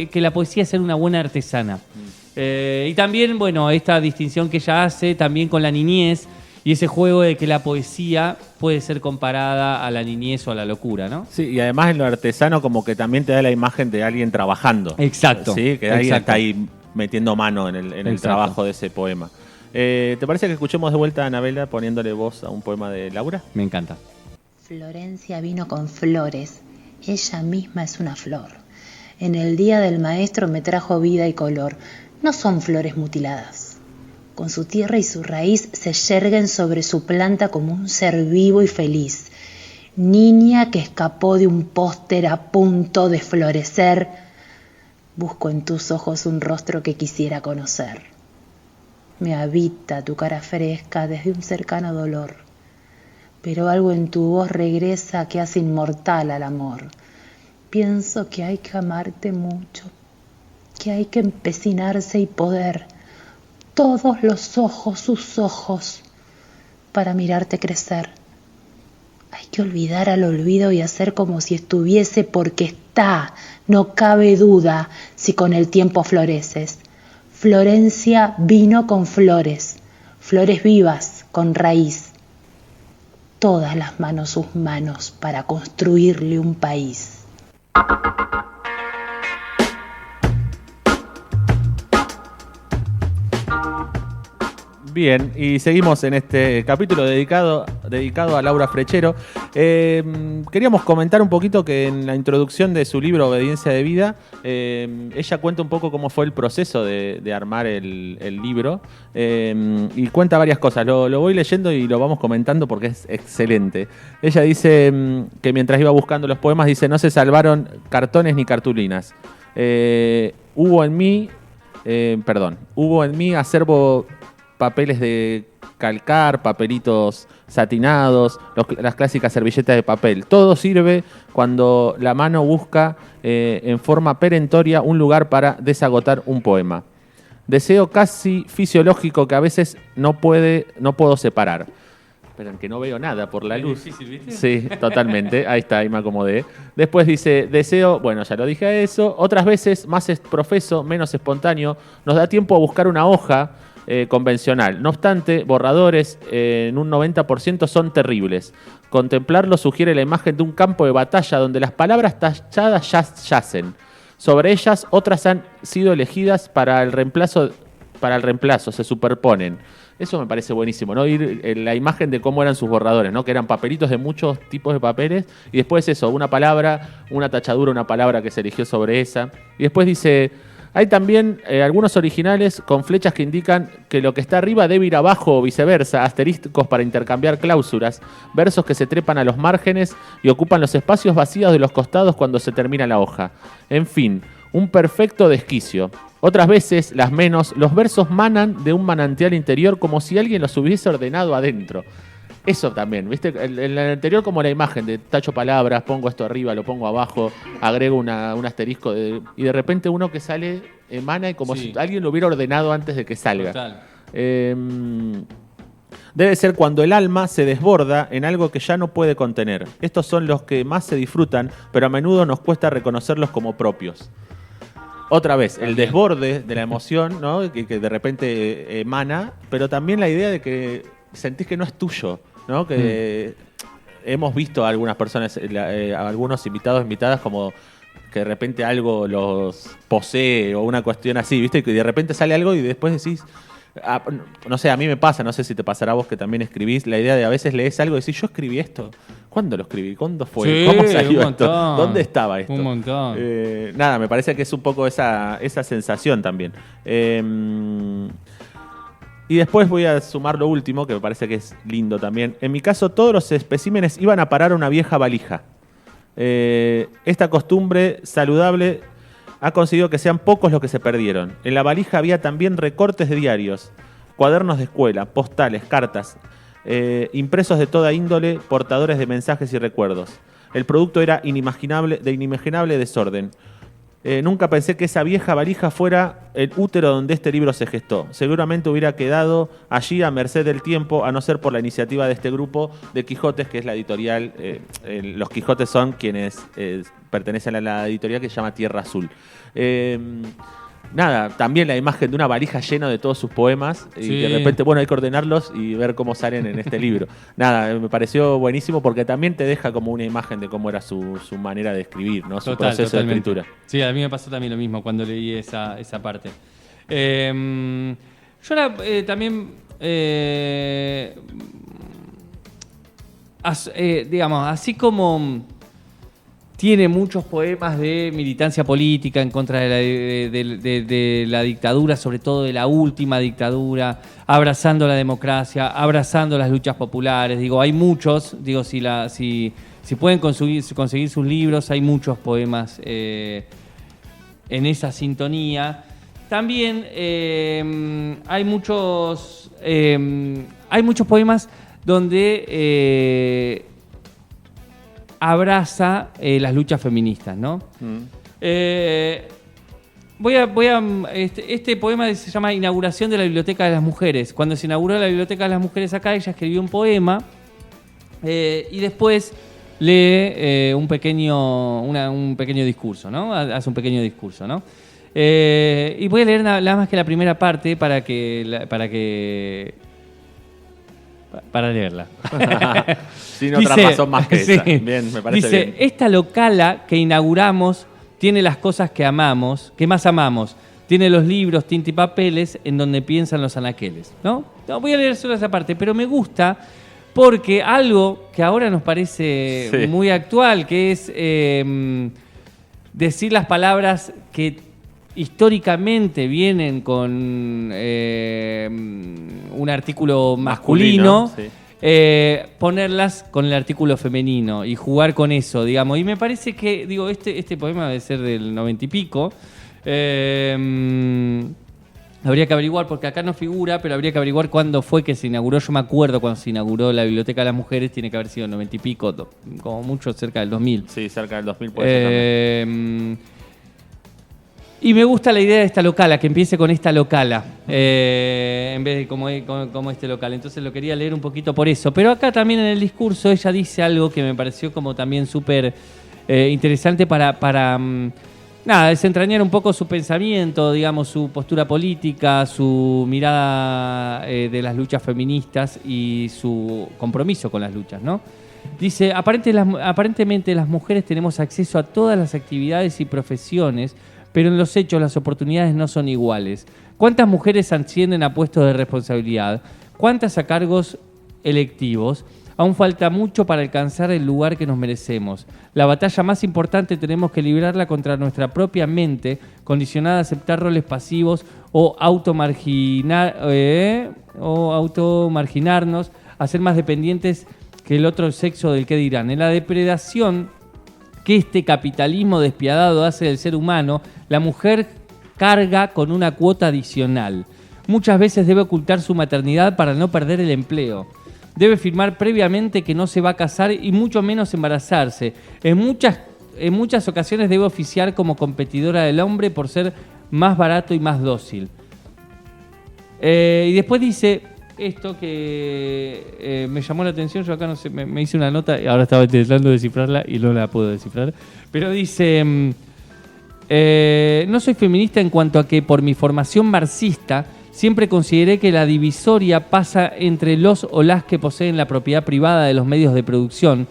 que la poesía es ser una buena artesana. Y también, bueno, esta distinción que ella hace también con la niñez y ese juego de que la poesía puede ser comparada a la niñez o a la locura, ¿no? Sí, y además en lo artesano como que también te da la imagen de alguien trabajando. Exacto. Sí, que alguien está ahí metiendo mano en el trabajo de ese poema. ¿Te parece que escuchemos de vuelta a Anabela poniéndole voz a un poema de Laura? Me encanta. Florencia vino con flores, ella misma es una flor. En el día del maestro me trajo vida y color, no son flores mutiladas. Con su tierra y su raíz se yerguen sobre su planta como un ser vivo y feliz. Niña que escapó de un póster a punto de florecer, busco en tus ojos un rostro que quisiera conocer. Me habita tu cara fresca desde un cercano dolor, pero algo en tu voz regresa que hace inmortal al amor. Pienso que hay que amarte mucho, que hay que empecinarse y poder, todos los ojos, sus ojos, para mirarte crecer. Hay que olvidar al olvido y hacer como si estuviese porque está, no cabe duda si con el tiempo floreces. Florencia vino con flores, flores vivas con raíz. Todas las manos sus manos para construirle un país. Bien, y seguimos en este capítulo dedicado a Laura Frechero. Queríamos comentar un poquito que en la introducción de su libro Obediencia de Vida, ella cuenta un poco cómo fue el proceso de armar el libro, y cuenta varias cosas. Lo voy leyendo y lo vamos comentando porque es excelente. Ella dice que mientras iba buscando los poemas, dice: no se salvaron cartones ni cartulinas. Hubo en mí acervo papeles de calcar, papelitos satinados, las clásicas servilletas de papel. Todo sirve cuando la mano busca en forma perentoria un lugar para desagotar un poema. Deseo casi fisiológico que a veces no puedo separar. Esperen, que no veo nada por la luz. Difícil, ¿viste? Sí, totalmente. Ahí está, ahí me acomodé. Después dice: deseo, bueno, ya lo dije a eso. Otras veces, más profeso, menos espontáneo, nos da tiempo a buscar una hoja convencional. No obstante, borradores en un 90% son terribles. Contemplarlo sugiere la imagen de un campo de batalla donde las palabras tachadas yacen. Sobre ellas, otras han sido elegidas para el reemplazo, se superponen. Eso me parece buenísimo, ¿no? Ir en la imagen de cómo eran sus borradores, ¿no? Que eran papelitos de muchos tipos de papeles, y después eso, una palabra, una tachadura, una palabra que se eligió sobre esa. Y después dice: hay también algunos originales con flechas que indican que lo que está arriba debe ir abajo o viceversa, asteriscos para intercambiar cláusulas, versos que se trepan a los márgenes y ocupan los espacios vacíos de los costados cuando se termina la hoja. En fin, un perfecto desquicio. Otras veces, las menos, los versos manan de un manantial interior como si alguien los hubiese ordenado adentro. Eso también, ¿viste? En el anterior como la imagen de tacho palabras, pongo esto arriba, lo pongo abajo, agrego un asterisco y de repente uno que sale emana y como si alguien lo hubiera ordenado antes de que salga. Total. Debe ser cuando el alma se desborda en algo que ya no puede contener. Estos son los que más se disfrutan, pero a menudo nos cuesta reconocerlos como propios. Otra vez, el desborde de la emoción, ¿no? que de repente emana, pero también la idea de que sentís que no es tuyo, ¿no? Que hemos visto a algunas personas, a algunos invitadas como que de repente algo los posee o una cuestión así, ¿viste? Que de repente sale algo y después decís, no sé, a mí me pasa, no sé si te pasará a vos que también escribís, la idea de a veces lees algo y decís: yo escribí esto. ¿Cuándo lo escribí? ¿Cuándo fue? Sí, ¿Cómo salió un esto? montón. ¿Dónde estaba esto? Un montón. Nada, me parece que es un poco esa sensación también. Y después voy a sumar lo último, que me parece que es lindo también. En mi caso, todos los especímenes iban a parar a una vieja valija. Esta costumbre saludable ha conseguido que sean pocos los que se perdieron. En la valija había también recortes de diarios, cuadernos de escuela, postales, cartas, impresos de toda índole, portadores de mensajes y recuerdos. El producto era inimaginable desorden. Nunca pensé que esa vieja valija fuera el útero donde este libro se gestó. Seguramente hubiera quedado allí a merced del tiempo, a no ser por la iniciativa de este grupo de Quijotes, que es la editorial. Los Quijotes son quienes pertenecen a la editorial que se llama Tierra Azul. Nada, también la imagen de una valija llena de todos sus poemas y de repente, bueno, hay que ordenarlos y ver cómo salen en este libro. Nada, me pareció buenísimo porque también te deja como una imagen de cómo era su manera de escribir, ¿no? Su proceso totalmente. de escritura. Sí, a mí me pasó también lo mismo cuando leí esa parte. Yo ahora también digamos, así como tiene muchos poemas de militancia política en contra de la dictadura, sobre todo de la última dictadura, abrazando la democracia, abrazando las luchas populares. Digo, hay muchos, digo, si pueden conseguir sus libros, hay muchos poemas en esa sintonía. También hay muchos poemas donde abraza las luchas feministas, ¿no? Este poema se llama Inauguración de la Biblioteca de las Mujeres. Cuando se inauguró la Biblioteca de las Mujeres acá, ella escribió un poema y después lee un pequeño discurso, ¿no? Hace un pequeño discurso, ¿no? Y voy a leer nada más que la primera parte para leerla. Sin otra razón más que esa. Sí, bien, me parece dice, bien. Esta locala que inauguramos tiene las cosas que más amamos. Tiene los libros, tinta y papeles en donde piensan los anaqueles, ¿no? No, voy a leer solo esa parte, pero me gusta porque algo que ahora nos parece muy actual, que es decir las palabras que históricamente vienen con un artículo masculino, ponerlas con el artículo femenino y jugar con eso, digamos. Y me parece que, digo, este poema debe ser del 90 y pico. Habría que averiguar, porque acá no figura, pero habría que averiguar cuándo fue que se inauguró. Yo me acuerdo cuando se inauguró la Biblioteca de las Mujeres, tiene que haber sido el 90 y pico, como mucho cerca del 2000. Sí, cerca del 2000 puede ser también. Y me gusta la idea de esta locala, que empiece con esta locala, en vez de como este local. Entonces lo quería leer un poquito por eso. Pero acá también en el discurso ella dice algo que me pareció como también súper interesante para desentrañar un poco su pensamiento, digamos, su postura política, su mirada de las luchas feministas y su compromiso con las luchas, ¿no? Dice, aparentemente las mujeres tenemos acceso a todas las actividades y profesiones, pero en los hechos las oportunidades no son iguales. ¿Cuántas mujeres ascienden a puestos de responsabilidad? ¿Cuántas a cargos electivos? Aún falta mucho para alcanzar el lugar que nos merecemos. La batalla más importante tenemos que librarla contra nuestra propia mente, condicionada a aceptar roles pasivos o automarginarnos, a ser más dependientes que el otro sexo del que dirán. En la depredación que este capitalismo despiadado hace del ser humano, la mujer carga con una cuota adicional. Muchas veces debe ocultar su maternidad para no perder el empleo. Debe firmar previamente que no se va a casar y mucho menos embarazarse. En muchas ocasiones debe oficiar como competidora del hombre por ser más barato y más dócil. Y después dice esto que me llamó la atención. Yo acá no sé, me hice una nota y ahora estaba intentando descifrarla y no la puedo descifrar. Pero dice, no soy feminista en cuanto a que por mi formación marxista siempre consideré que la divisoria pasa entre los o las que poseen la propiedad privada de los medios de producción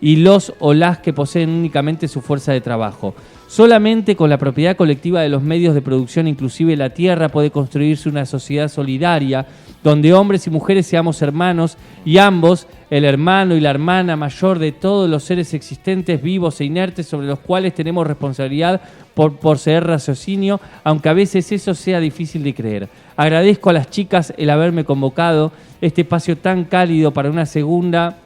y los o las que poseen únicamente su fuerza de trabajo. Solamente con la propiedad colectiva de los medios de producción, inclusive la tierra, puede construirse una sociedad solidaria donde hombres y mujeres seamos hermanos y ambos, el hermano y la hermana mayor de todos los seres existentes, vivos e inertes, sobre los cuales tenemos responsabilidad por poseer raciocinio, aunque a veces eso sea difícil de creer. Agradezco a las chicas el haberme convocado, este espacio tan cálido para una segunda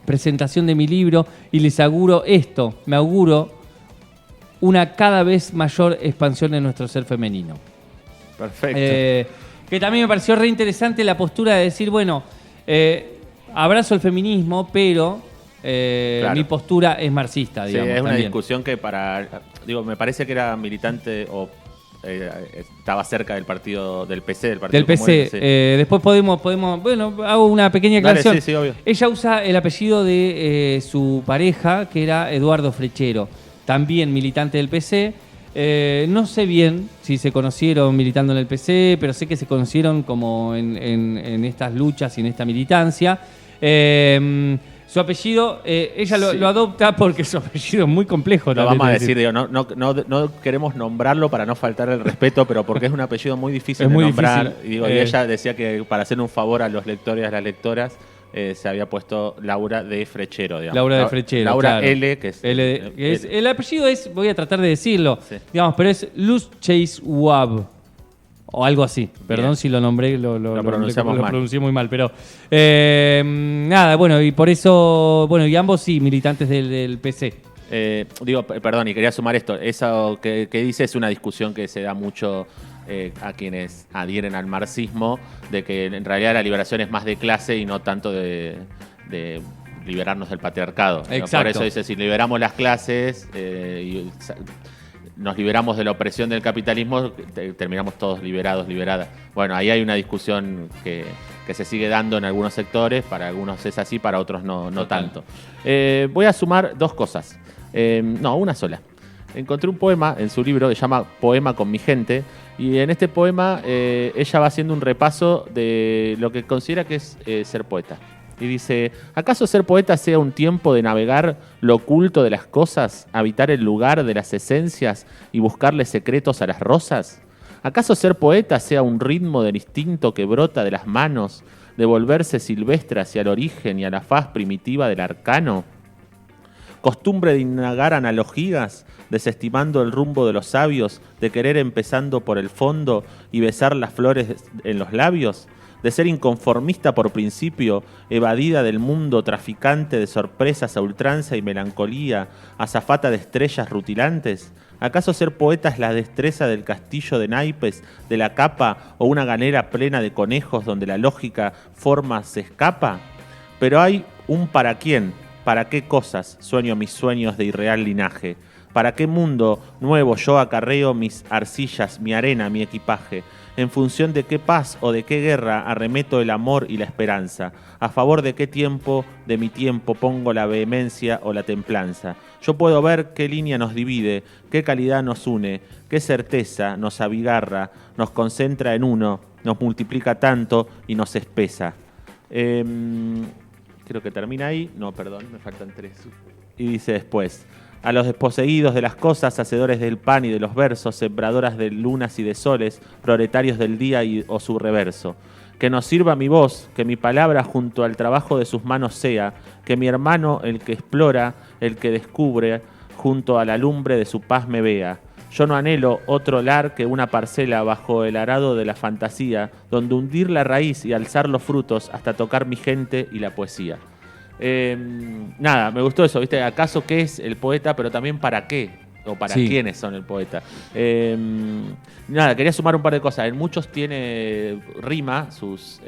presentación de mi libro, y les auguro esto, me auguro una cada vez mayor expansión de nuestro ser femenino. Perfecto. Que también me pareció re interesante la postura de decir, bueno, abrazo el feminismo, pero claro, mi postura es marxista, digamos. Sí, es una también. discusión que me parece que era militante o estaba cerca del partido del PC, del Partido del PC. Sí. Después podemos, bueno, hago una pequeña aclaración. Dale, sí, obvio. Ella usa el apellido de su pareja, que era Eduardo Frechero, también militante del PC. No sé bien si se conocieron militando en el PC, pero sé que se conocieron como en estas luchas y en esta militancia. Su apellido, ella lo adopta porque su apellido es muy complejo. Lo vamos a decir, digo, no queremos nombrarlo para no faltar el respeto, pero porque es un apellido muy difícil de nombrar. Y ella decía que para hacer un favor a los lectores y a las lectoras, se había puesto Laura de Frechero, digamos. Laura de Frechero, Laura claro. L, que es... El apellido es, voy a tratar de decirlo, digamos, pero es Luz Chase Wab. O algo así. Perdón si lo nombré, lo pronuncié muy mal. Pero nada, bueno, y por eso, bueno, y ambos sí, militantes del PC. Perdón, y quería sumar esto. Eso que dice es una discusión que se da mucho a quienes adhieren al marxismo, de que en realidad la liberación es más de clase y no tanto de liberarnos del patriarcado. Exacto. Por eso dice, si liberamos las clases y nos liberamos de la opresión del capitalismo, terminamos todos liberados, liberadas. Bueno, ahí hay una discusión que se sigue dando en algunos sectores, para algunos es así, para otros no tanto. Voy a sumar dos cosas. Una sola. Encontré un poema en su libro que se llama Poema con mi gente, y en este poema ella va haciendo un repaso de lo que considera que es ser poeta. Y dice, ¿acaso ser poeta sea un tiempo de navegar lo oculto de las cosas, habitar el lugar de las esencias y buscarle secretos a las rosas? ¿Acaso ser poeta sea un ritmo del instinto que brota de las manos, de volverse silvestre hacia el origen y a la faz primitiva del arcano? ¿Costumbre de indagar analogías, desestimando el rumbo de los sabios, de querer empezando por el fondo y besar las flores en los labios? ¿De ser inconformista por principio, evadida del mundo traficante de sorpresas a ultranza y melancolía, azafata de estrellas rutilantes? ¿Acaso ser poeta es la destreza del castillo de naipes, de la capa o una galera plena de conejos donde la lógica forma se escapa? Pero hay un para quién, para qué cosas sueño mis sueños de irreal linaje. ¿Para qué mundo nuevo yo acarreo mis arcillas, mi arena, mi equipaje? ¿En función de qué paz o de qué guerra arremeto el amor y la esperanza? ¿A favor de qué tiempo de mi tiempo pongo la vehemencia o la templanza? Yo puedo ver qué línea nos divide, qué calidad nos une, qué certeza nos abigarra, nos concentra en uno, nos multiplica tanto y nos espesa. Creo que termina ahí. No, perdón, me faltan 3. Y dice después: a los desposeídos de las cosas, hacedores del pan y de los versos, sembradoras de lunas y de soles, proletarios del día o su reverso. Que nos sirva mi voz, que mi palabra junto al trabajo de sus manos sea, que mi hermano, el que explora, el que descubre, junto a la lumbre de su paz me vea. Yo no anhelo otro lar que una parcela bajo el arado de la fantasía, donde hundir la raíz y alzar los frutos hasta tocar mi gente y la poesía. Nada, me gustó eso, ¿viste? ¿Acaso qué es el poeta, pero también para qué? O para quiénes son el poeta. Nada, quería sumar un par de cosas. En muchos tiene rima sus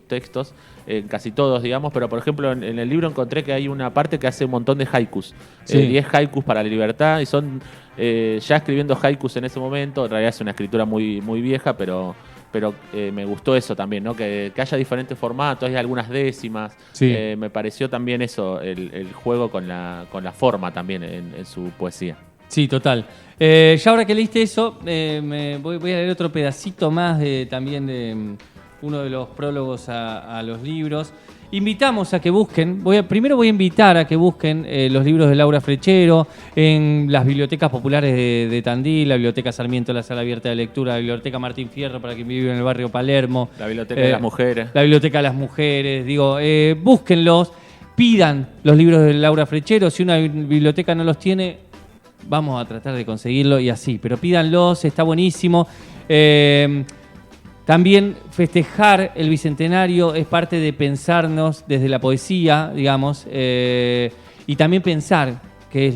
textos, en casi todos, digamos, pero por ejemplo en el libro encontré que hay una parte que hace un montón de haikus. 10 haikus para la libertad, y son ya escribiendo haikus en ese momento. En realidad es una escritura muy, muy vieja, pero me gustó eso también, ¿no? Que haya diferentes formatos, hay algunas décimas. Me pareció también eso, el juego con la forma también en su poesía. Sí, total. Ya ahora que leíste eso, voy a leer otro pedacito más también de uno de los prólogos a los libros. Invitamos a que busquen, primero voy a invitar a que busquen los libros de Laura Frechero en las bibliotecas populares de Tandil, la Biblioteca Sarmiento, la Sala Abierta de Lectura, la Biblioteca Martín Fierro para quien vive en el barrio Palermo. La Biblioteca de las Mujeres. La Biblioteca de las Mujeres, búsquenlos, pidan los libros de Laura Frechero. Si una biblioteca no los tiene, vamos a tratar de conseguirlo y así, pero pídanlos, está buenísimo. También festejar el Bicentenario es parte de pensarnos desde la poesía, digamos, y también pensar qué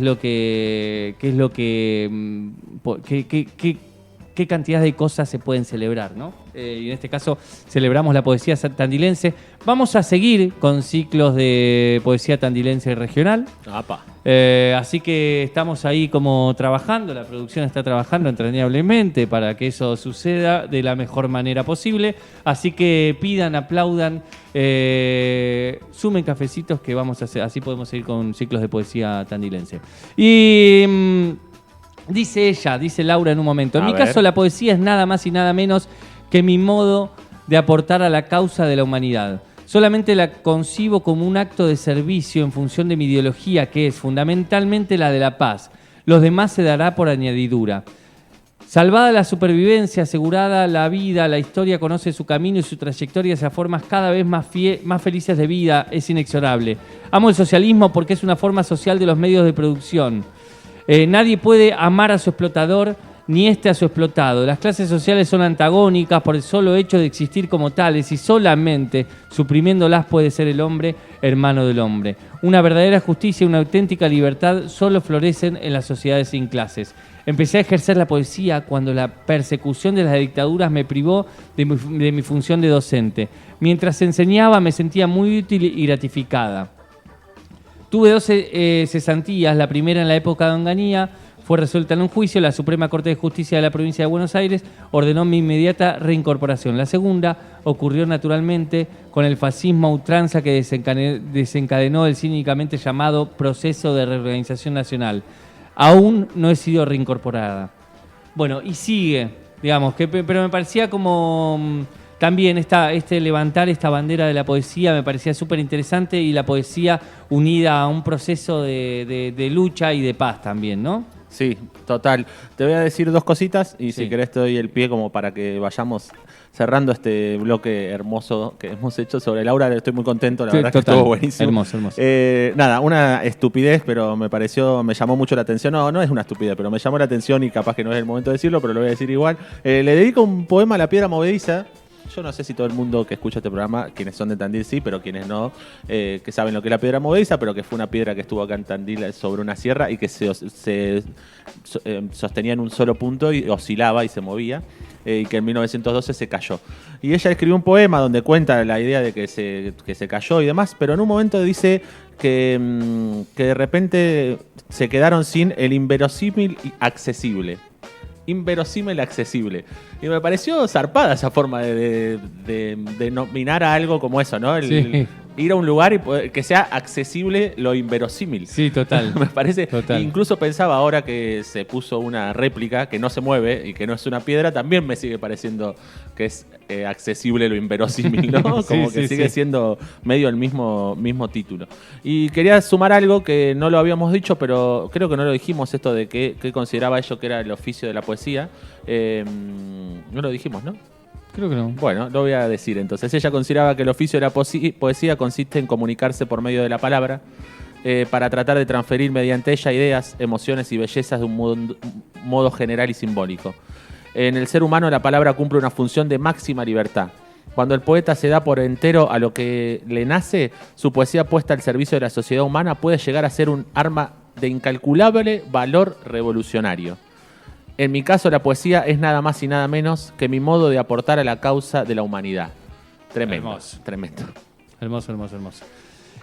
cantidad de cosas se pueden celebrar, ¿no? Y en este caso celebramos la poesía tandilense. Vamos a seguir con ciclos de poesía tandilense regional. Así que estamos ahí como trabajando, la producción está trabajando entrañablemente para que eso suceda de la mejor manera posible. Así que pidan, aplaudan, sumen cafecitos que vamos a hacer, así podemos seguir con ciclos de poesía tandilense. Y dice Laura en un momento, en mi caso la poesía es nada más y nada menos que mi modo de aportar a la causa de la humanidad. Solamente la concibo como un acto de servicio en función de mi ideología, que es fundamentalmente la de la paz. Los demás se dará por añadidura. Salvada la supervivencia, asegurada la vida, la historia conoce su camino y su trayectoria hacia formas cada vez más felices de vida, es inexorable. Amo el socialismo porque es una forma social de los medios de producción. Nadie puede amar a su explotador ni a su explotado. Las clases sociales son antagónicas por el solo hecho de existir como tales y solamente suprimiéndolas puede ser el hombre hermano del hombre. Una verdadera justicia y una auténtica libertad solo florecen en las sociedades sin clases. Empecé a ejercer la poesía cuando la persecución de las dictaduras me privó de mi función de docente. Mientras enseñaba me sentía muy útil y gratificada. Tuve 12 cesantías, la primera en la época de Onganía, fue resuelta en un juicio, la Suprema Corte de Justicia de la Provincia de Buenos Aires ordenó mi inmediata reincorporación. La segunda ocurrió naturalmente con el fascismo a ultranza que desencadenó el cínicamente llamado Proceso de Reorganización Nacional. Aún no he sido reincorporada. Bueno, y sigue, digamos, pero me parecía como también levantar esta bandera de la poesía me parecía súper interesante y la poesía unida a un proceso de lucha y de paz también, ¿no? Sí, total. Te voy a decir dos cositas y si querés te doy el pie como para que vayamos cerrando este bloque hermoso que hemos hecho sobre Laura. Estoy muy contento, la verdad total. Que estuvo buenísimo. Hermoso. Nada, una estupidez, pero me llamó mucho la atención. No es una estupidez, pero me llamó la atención y capaz que no es el momento de decirlo, pero lo voy a decir igual. Le dedico un poema a la piedra movediza. Yo no sé si todo el mundo que escucha este programa, quienes son de Tandil sí, pero quienes no, que saben lo que es la piedra movediza, pero que fue una piedra que estuvo acá en Tandil sobre una sierra y que se sostenía en un solo punto y oscilaba y se movía, y que en 1912 se cayó. Y ella escribió un poema donde cuenta la idea de que se cayó y demás, pero en un momento dice que de repente se quedaron sin el inverosímil y accesible. Inverosímil accesible. Y me pareció zarpada esa forma de denominar a algo como eso, ¿no? Ir a un lugar y que sea accesible lo inverosímil. Sí, total. Me parece. Total. Incluso pensaba ahora que se puso una réplica que no se mueve y que no es una piedra, también me sigue pareciendo que es accesible lo inverosímil, ¿no? Como que sigue siendo medio el mismo título. Y quería sumar algo que no lo habíamos dicho, pero creo que no lo dijimos, esto de qué consideraba ella que era el oficio de la poesía. No lo dijimos, ¿no? Creo que no. Bueno, lo voy a decir entonces. Ella consideraba que el oficio de la poesía consiste en comunicarse por medio de la palabra para tratar de transferir mediante ella ideas, emociones y bellezas de un modo general y simbólico. En el ser humano la palabra cumple una función de máxima libertad. Cuando el poeta se da por entero a lo que le nace, su poesía puesta al servicio de la sociedad humana puede llegar a ser un arma de incalculable valor revolucionario. En mi caso, la poesía es nada más y nada menos que mi modo de aportar a la causa de la humanidad. Tremendo. Hermoso. Tremendo. Hermoso.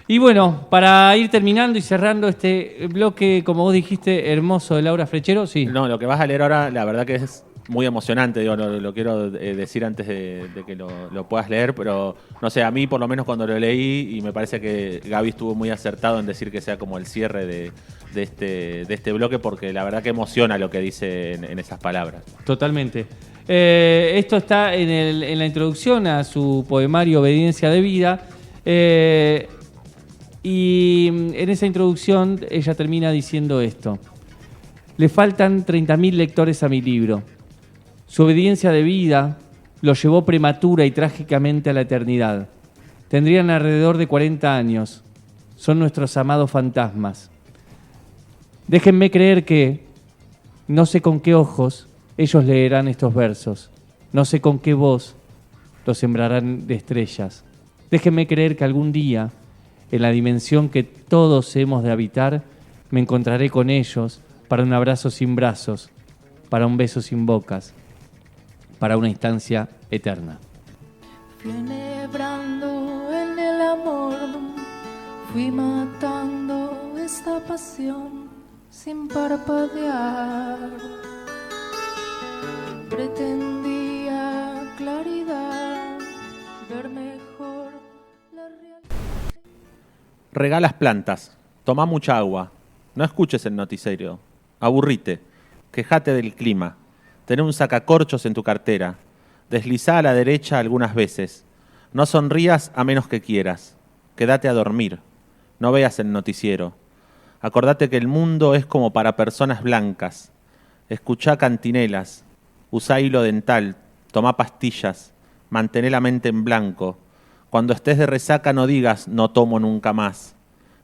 Y bueno, para ir terminando y cerrando este bloque, como vos dijiste, hermoso de Laura Frechero, sí. No, lo que vas a leer ahora, la verdad que es muy emocionante, digo, lo quiero decir antes de que lo puedas leer, pero no sé, a mí por lo menos cuando lo leí, y me parece que Gaby estuvo muy acertado en decir que sea como el cierre de este bloque, porque la verdad que emociona lo que dice en esas palabras. Totalmente. Esto está en la introducción a su poemario Obediencia de Vida, y en esa introducción ella termina diciendo esto: le faltan 30.000 lectores a mi libro. Su obediencia de vida lo llevó prematura y trágicamente a la eternidad. Tendrían alrededor de 40 años. Son nuestros amados fantasmas. Déjenme creer que, no sé con qué ojos, ellos leerán estos versos. No sé con qué voz los sembrarán de estrellas. Déjenme creer que algún día, en la dimensión que todos hemos de habitar, me encontraré con ellos para un abrazo sin brazos, para un beso sin bocas, para una instancia eterna. Fui enhebrando en el amor, fui matando esta pasión sin parpadear. Pretendía claridad, ver mejor la realidad. Regalas plantas, toma mucha agua, no escuches el noticiero, aburrite, quejate del clima. Tener un sacacorchos en tu cartera. Deslizá a la derecha algunas veces. No sonrías a menos que quieras. Quédate a dormir. No veas el noticiero. Acordate que el mundo es como para personas blancas. Escuchá cantinelas. Usá hilo dental. Tomá pastillas. Mantené la mente en blanco. Cuando estés de resaca no digas no tomo nunca más.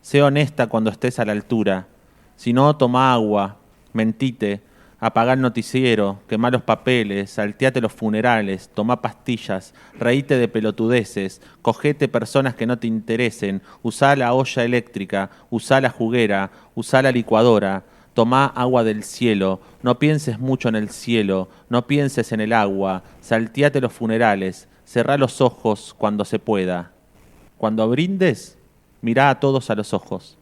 Sé honesta cuando estés a la altura. Si no, toma agua. Mentite. Apagá el noticiero, quemá los papeles, salteate los funerales, tomá pastillas, reíte de pelotudeces, cogete personas que no te interesen, usá la olla eléctrica, usá la juguera, usá la licuadora, tomá agua del cielo, no pienses mucho en el cielo, no pienses en el agua, salteate los funerales, cerrá los ojos cuando se pueda. Cuando brindes, mirá a todos a los ojos.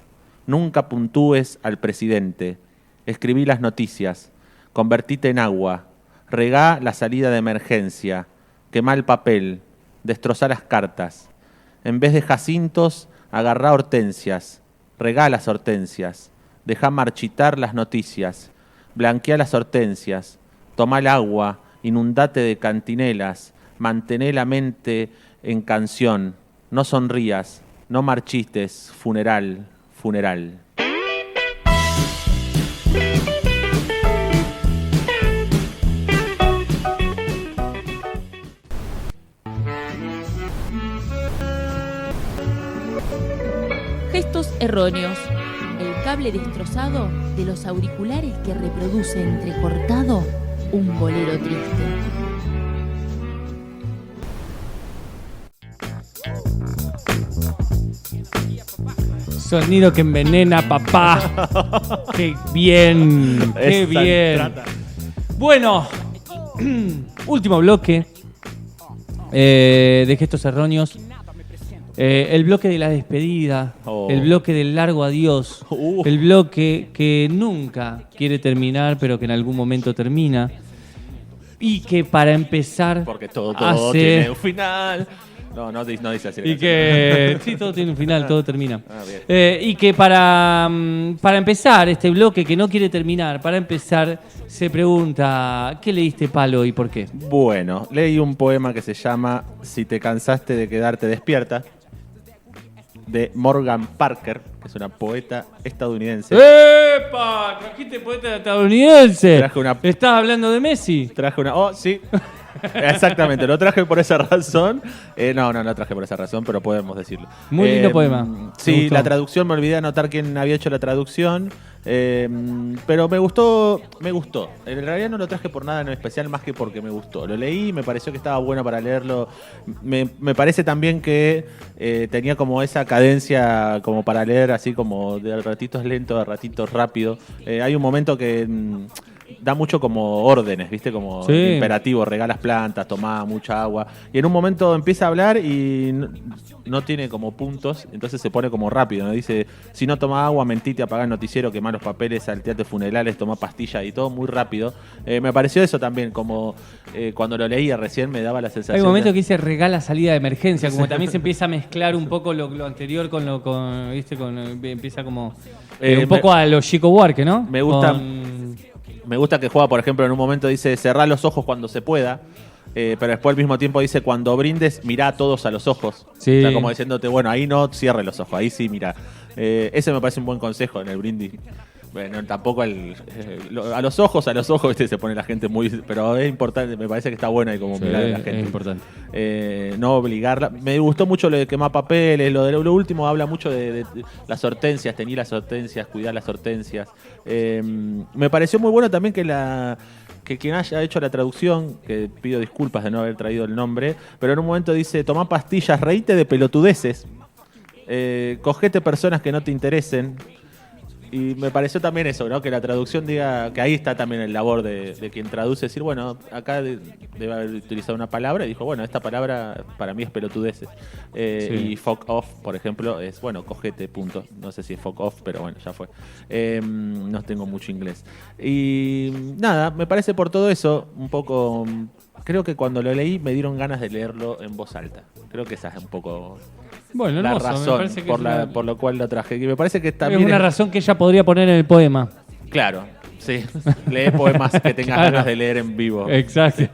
Nunca puntúes al presidente. Escribí las noticias. Convertite en agua, regá la salida de emergencia, quemá el papel, destrozá las cartas. En vez de jacintos, agarrá hortensias, regá las hortensias, dejá marchitar las noticias, blanqueá las hortensias, tomá el agua, inundate de cantinelas, mantené la mente en canción, no sonrías, no marchites, funeral, funeral. Gestos erróneos. El cable destrozado de los auriculares que reproduce entrecortado un bolero triste. Sonido que envenena, papá. ¡Qué bien! ¡Qué bien! Bueno, último bloque de Gestos Erróneos. El bloque de la despedida, el bloque del largo adiós, el bloque que nunca quiere terminar, pero que en algún momento termina. Y que para empezar... Porque todo tiene un final. No dice así. Y que... sí, todo tiene un final, todo termina. Y que para empezar este bloque que no quiere terminar, para empezar se pregunta, ¿qué le diste palo y por qué? Bueno, leí un poema que se llama Si te cansaste de quedarte despierta, de Morgan Parker, que es una poeta estadounidense. ¡Epa! ¿Trajiste poeta estadounidense? ¿Estás hablando de Messi? Traje una... Oh, sí. Exactamente, lo traje por esa razón. No lo traje por esa razón, pero podemos decirlo. Muy lindo poema. Sí, la traducción, me olvidé anotar quién había hecho la traducción. Pero me gustó. En realidad no lo traje por nada en especial, más que porque me gustó. Lo leí, me pareció que estaba bueno para leerlo. Me parece también que tenía como esa cadencia como para leer así como de ratitos lento, de ratitos rápido. Hay un momento que... da mucho como órdenes, ¿viste? Como imperativo, regalas plantas, tomá mucha agua. Y en un momento empieza a hablar y no tiene como puntos, entonces se pone como rápido, ¿no? Dice, si no toma agua, mentite, apagá el noticiero, quemá los papeles, salteate funerales, tomá pastillas y todo muy rápido. Me pareció eso también, como cuando lo leía recién me daba la sensación. Hay un momento que dice regala salida de emergencia, como también se empieza a mezclar un poco lo anterior con ¿viste? Empieza como un poco a lo Chico Buarque, ¿no? Me gusta que juega, por ejemplo, en un momento dice cerrá los ojos cuando se pueda, pero después al mismo tiempo dice cuando brindes, mirá a todos a los ojos. Sí. O sea, como diciéndote, bueno, ahí no cierre los ojos, ahí sí mirá. Ese me parece un buen consejo en el brindis. Bueno, tampoco a los ojos, ¿viste? Se pone la gente muy... Pero es importante, me parece que está bueno ahí como mirar a la gente. Es importante. No obligarla. Me gustó mucho lo de quemar papeles, lo último habla mucho de las hortensias, tener las hortensias, cuidar las hortensias. Me pareció muy bueno también que quien haya hecho la traducción, que pido disculpas de no haber traído el nombre, pero en un momento dice, tomá pastillas, reíte de pelotudeces, cogete personas que no te interesen. Y me pareció también eso, ¿no? Que la traducción diga, que ahí está también el labor de quien traduce, decir, bueno, acá debe haber utilizado una palabra y dijo, bueno, esta palabra para mí es pelotudeces. Y fuck off, por ejemplo, es, bueno, cogete, punto. No sé si es fuck off, pero bueno, ya fue. No tengo mucho inglés. Y nada, me parece por todo eso un poco... Creo que cuando lo leí me dieron ganas de leerlo en voz alta. Creo que esa es un poco... Bueno, la hermoso, razón por lo cual lo traje. Y me parece que también es una razón que ella podría poner en el poema. Claro, sí. Lee poemas que tengas ganas de leer en vivo. Exacto.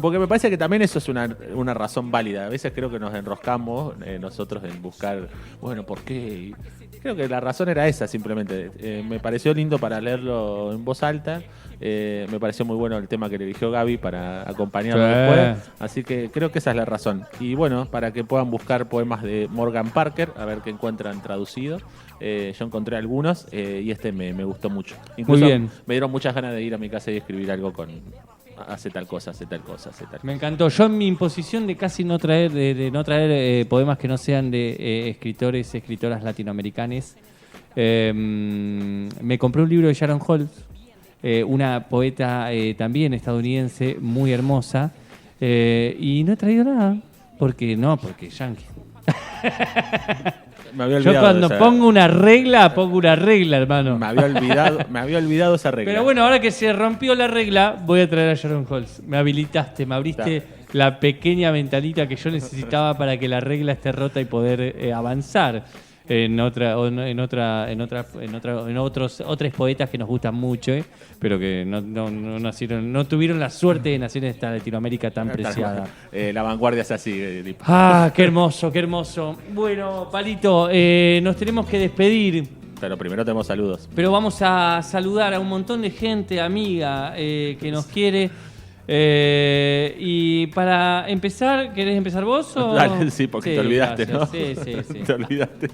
Porque me parece que también eso es una razón válida. A veces creo que nos enroscamos nosotros en buscar, bueno, ¿por qué? Y creo que la razón era esa simplemente. Me pareció lindo para leerlo en voz alta. Me pareció muy bueno el tema que le eligió Gaby para acompañarlo después. Así que creo que esa es la razón. Y bueno, para que puedan buscar poemas de Morgan Parker, a ver qué encuentran traducido. Yo encontré algunos y este me gustó mucho. Incluso Muy bien. Me dieron muchas ganas de ir a mi casa y escribir algo con... Hace tal cosa, hace tal cosa, hace tal cosa. Me encantó. Yo en mi imposición de casi no traer, de no traer poemas que no sean de escritoras latinoamericanas, me compré un libro de Sharon Holmes, una poeta también estadounidense, muy hermosa, y no he traído nada. Porque yankee. Me había olvidado. Yo cuando pongo una regla, hermano. Me había olvidado esa regla. Pero bueno, ahora que se rompió la regla, voy a traer a Sharon Holmes. Me habilitaste, me abriste la pequeña ventanita que yo necesitaba para que la regla esté rota y poder avanzar en otros poetas que nos gustan mucho, pero que no tuvieron la suerte de nacer en esta Latinoamérica tan preciada. La vanguardia es así. Qué hermoso, qué hermoso. Bueno, Palito, nos tenemos que despedir. Pero primero tenemos saludos. Pero vamos a saludar a un montón de gente amiga que nos quiere. Y para empezar, ¿querés empezar vos? O? Dale, sí, porque te olvidaste, gracias. ¿no? Sí. Te olvidaste.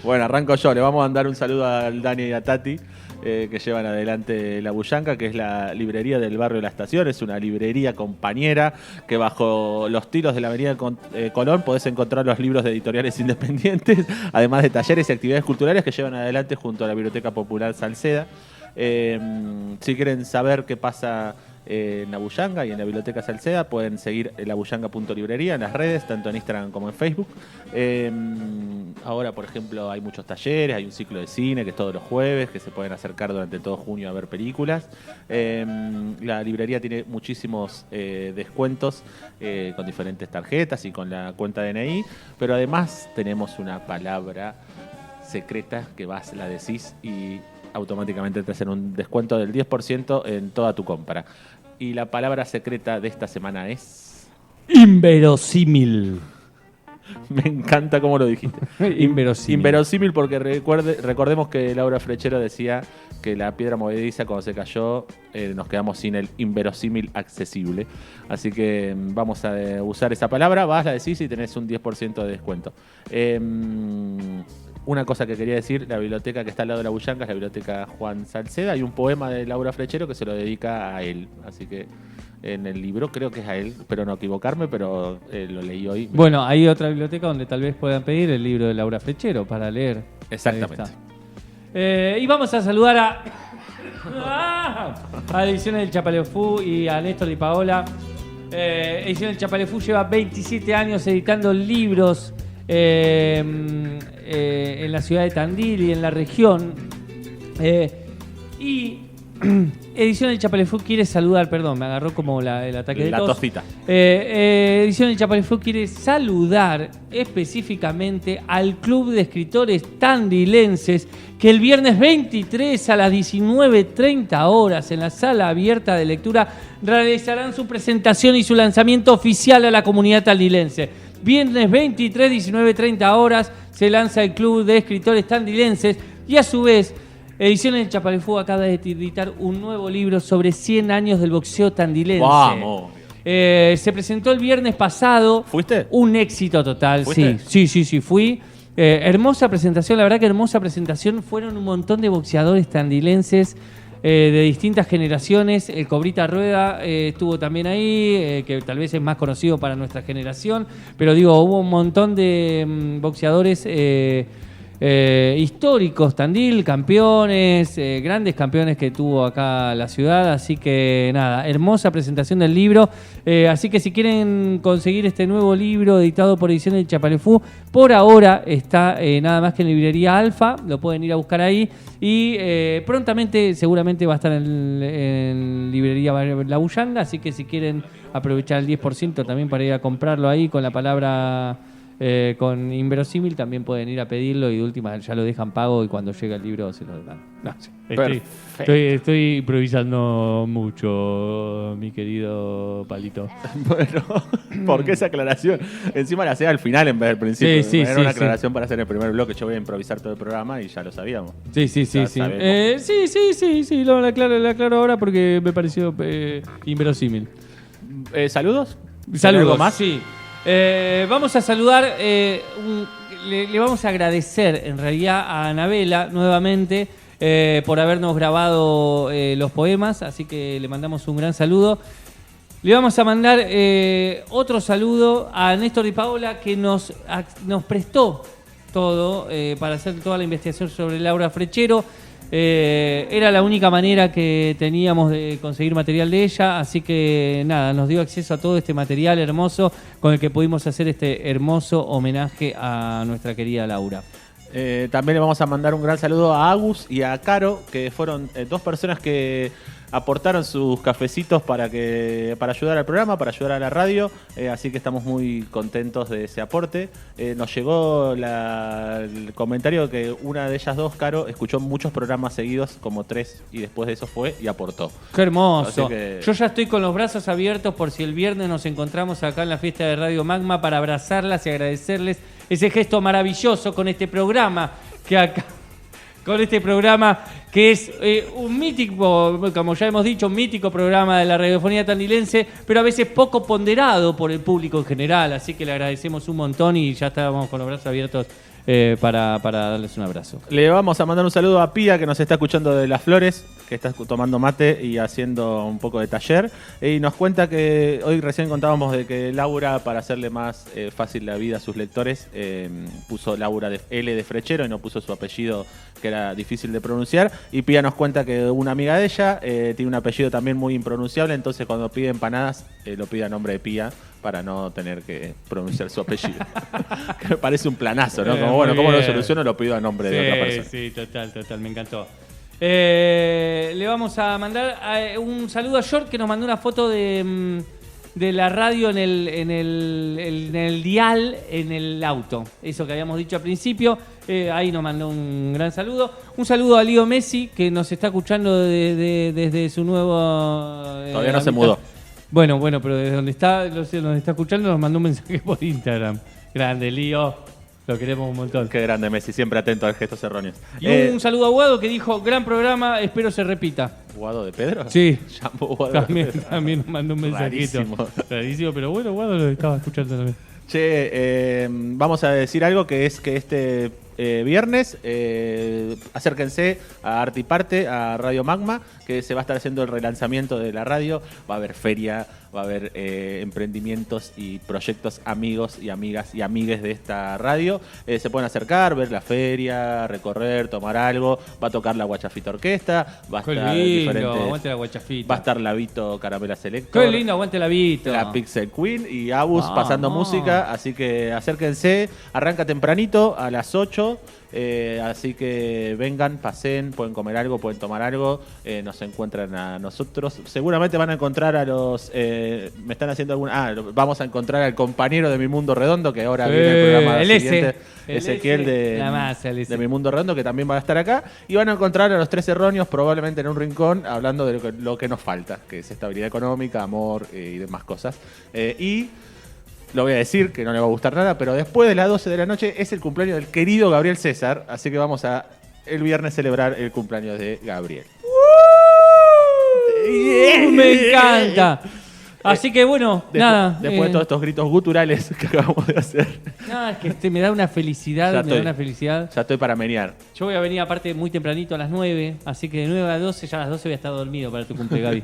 Bueno, arranco yo. Le vamos a mandar un saludo al Dani y a Tati, que llevan adelante La Bullanca, que es la librería del barrio de la Estación. Es una librería compañera que bajo los tiros de la avenida Colón podés encontrar los libros de editoriales independientes, además de talleres y actividades culturales que llevan adelante junto a la Biblioteca Popular Salceda. Si quieren saber qué pasa en La Bullanga y en la Biblioteca Salceda, pueden seguir labullanga.librería en las redes, tanto en Instagram como en Facebook. Ahora, por ejemplo, hay muchos talleres, hay un ciclo de cine que es todos los jueves, que se pueden acercar durante todo junio a ver películas. La librería tiene muchísimos descuentos con diferentes tarjetas y con la cuenta DNI, pero además tenemos una palabra secreta que vas, la decís y automáticamente te hacen un descuento del 10% en toda tu compra. Y la palabra secreta de esta semana es... Inverosímil. Me encanta cómo lo dijiste. Inverosímil. Inverosímil porque recordemos que Laura Frechero decía que la piedra movediza cuando se cayó nos quedamos sin el inverosímil accesible. Así que vamos a usar esa palabra, vas, la decís y tenés un 10% de descuento. Una cosa que quería decir, la biblioteca que está al lado de La Bullanca es la biblioteca Juan Salceda. Hay un poema de Laura Frechero que se lo dedica a él. Así que en el libro creo que es a él, espero no equivocarme, pero lo leí hoy. Bueno, hay otra biblioteca donde tal vez puedan pedir el libro de Laura Frechero para leer. Exactamente. Y vamos a saludar a Ediciones del Chapalefú y a Néstor y Paola. Ediciones del Chapalefú lleva 27 años editando libros en la ciudad de Tandil y en la región. Y Edición del Chapalefú quiere saludar, perdón, me agarró como el ataque de tos. La tosita. Edición del Chapalefú quiere saludar específicamente al Club de Escritores Tandilenses que el viernes 23 a las 19:30 horas en la sala abierta de lectura realizarán su presentación y su lanzamiento oficial a la comunidad tandilense. Viernes 23, 19:30 horas se lanza el Club de Escritores Tandilenses y a su vez Ediciones del Chapalefú acaba de editar un nuevo libro sobre 100 años del boxeo tandilense. ¡Vamos! Se presentó el viernes pasado. ¿Fuiste? Un éxito total. ¿Fuiste? Sí, fui. Hermosa presentación, la verdad que hermosa presentación. Fueron un montón de boxeadores tandilenses de distintas generaciones. El Cobrita Rueda estuvo también ahí, que tal vez es más conocido para nuestra generación. Pero digo, hubo un montón de boxeadores históricos, Tandil, campeones, grandes campeones que tuvo acá la ciudad, así que nada, hermosa presentación del libro, así que si quieren conseguir este nuevo libro editado por Ediciones del Chapalefú, por ahora está nada más que en librería Alfa, lo pueden ir a buscar ahí y prontamente seguramente va a estar en librería La Bullanga, así que si quieren aprovechar el 10% también para ir a comprarlo ahí con la palabra con Inverosímil también pueden ir a pedirlo y de última ya lo dejan pago y cuando llega el libro se lo dan. No, sí. Estoy improvisando mucho, mi querido Palito. Bueno, ¿por qué esa aclaración? Encima la hacía al final en vez del principio. Sí, Era una aclaración para hacer el primer bloque. Yo voy a improvisar todo el programa y ya lo sabíamos. Sí. Lo aclaro ahora porque me pareció inverosímil. ¿Saludos? Saludos, más? Sí. Vamos a saludar, le vamos a agradecer en realidad a Anabela nuevamente por habernos grabado los poemas, así que le mandamos un gran saludo. Le vamos a mandar otro saludo a Néstor Di Paola que nos prestó todo para hacer toda la investigación sobre Laura Frechero. Era la única manera que teníamos de conseguir material de ella, así que nada, nos dio acceso a todo este material hermoso con el que pudimos hacer este hermoso homenaje a nuestra querida Laura. También le vamos a mandar un gran saludo a Agus y a Caro, que fueron dos personas que aportaron sus cafecitos para ayudar al programa, para ayudar a la radio, así que estamos muy contentos de ese aporte. Nos llegó el comentario que una de ellas dos, Caro, escuchó muchos programas seguidos, como 3, y después de eso fue y aportó. ¡Qué hermoso! Que... Yo ya estoy con los brazos abiertos por si el viernes nos encontramos acá en la fiesta de Radio Magma para abrazarlas y agradecerles ese gesto maravilloso con este programa que acá... Con este programa que es un mítico, como ya hemos dicho, un mítico programa de la radiofonía tandilense, pero a veces poco ponderado por el público en general. Así que le agradecemos un montón y ya estábamos con los brazos abiertos para darles un abrazo. Le vamos a mandar un saludo a Pía, que nos está escuchando de Las Flores, que está tomando mate y haciendo un poco de taller. Y nos cuenta que hoy recién contábamos de que Laura, para hacerle más fácil la vida a sus lectores, puso Laura de L de Frechero y no puso su apellido, que era difícil de pronunciar. Y Pía nos cuenta que una amiga de ella tiene un apellido también muy impronunciable, entonces cuando pide empanadas lo pide a nombre de Pía para no tener que pronunciar su apellido. Que me parece un planazo, ¿no? Como, bueno, ¿cómo lo soluciono? Lo pido a nombre de otra persona. Sí, total, me encantó. Le vamos a mandar un saludo a York, que nos mandó una foto de la radio en el dial, en el auto. Eso que habíamos dicho al principio. Ahí nos mandó un gran saludo. Un saludo a Leo Messi, que nos está escuchando desde su nuevo... Todavía no se mudó. Bueno, pero desde donde está escuchando nos mandó un mensaje por Instagram. Grande, Lío. Lo queremos un montón. Qué grande Messi, siempre atento a gestos erróneos. Y un saludo a Guado, que dijo, gran programa, espero se repita. ¿Guado de Pedro? Sí. Guado también nos mandó un mensajito. Rarísimo, pero bueno, Guado lo estaba escuchando también. Che, vamos a decir algo, que es que este viernes acérquense a Arte y Parte, a Radio Magma, que se va a estar haciendo el relanzamiento de la radio. Va a haber feria, va a haber emprendimientos y proyectos amigos y amigas y amigues de esta radio. Se pueden acercar, ver la feria, recorrer, tomar algo. Va a tocar la Guachafita Orquesta. Va a estar lindo, aguante la Guachafita. Va a estar Lavito Caramela Selector. Qué lindo, aguante Lavito. La Pixel Queen y Abus pasando música. Así que acérquense. Arranca tempranito a las 8. Así que vengan, pasen, pueden comer algo, pueden tomar algo, nos encuentran a nosotros. Seguramente van a encontrar a los... me están haciendo vamos a encontrar al compañero de Mi Mundo Redondo, que ahora viene el programa siguiente, Ezequiel de Mi Mundo Redondo, que también va a estar acá. Y van a encontrar a los Tres Erróneos, probablemente en un rincón, hablando de lo que nos falta, que es estabilidad económica, amor y demás cosas. Y... lo voy a decir, que no le va a gustar nada, pero después de las 12 de la noche es el cumpleaños del querido Gabriel César, así que vamos a el viernes celebrar el cumpleaños de Gabriel. ¡Me encanta! Así que bueno, nada. Después de todos estos gritos guturales que acabamos de hacer. Nada, es que me da una felicidad, Ya estoy para menear. Yo voy a venir aparte muy tempranito a las 9, así que de 9 a 12, ya a las 12 voy a estar dormido para tu cumpleaños, Gaby.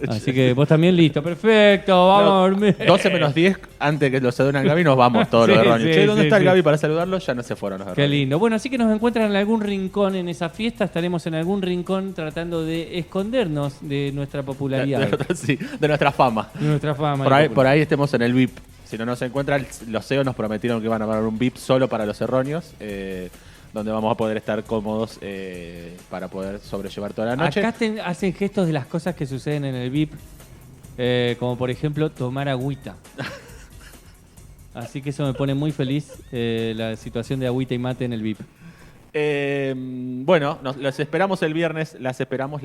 Así que vos también listo, perfecto, vamos a dormir. 12 menos 10, antes que los saluden al Gaby, nos vamos todos los erróneos. Che, ¿dónde está el Gaby para saludarlo? Ya no se fueron los erróneos. Qué lindo. Bueno, así que nos encuentran en algún rincón en esa fiesta, estaremos en algún rincón tratando de escondernos de nuestra popularidad. De nuestra fama. De nuestra fama. Por ahí estemos en el VIP. Si no nos encuentran, los CEO nos prometieron que van a poner un VIP solo para los erróneos, donde vamos a poder estar cómodos para poder sobrellevar toda la noche. Acá hacen gestos de las cosas que suceden en el VIP, como por ejemplo tomar agüita. Así que eso me pone muy feliz, la situación de agüita y mate en el VIP. Bueno, les esperamos el viernes. Les esperamos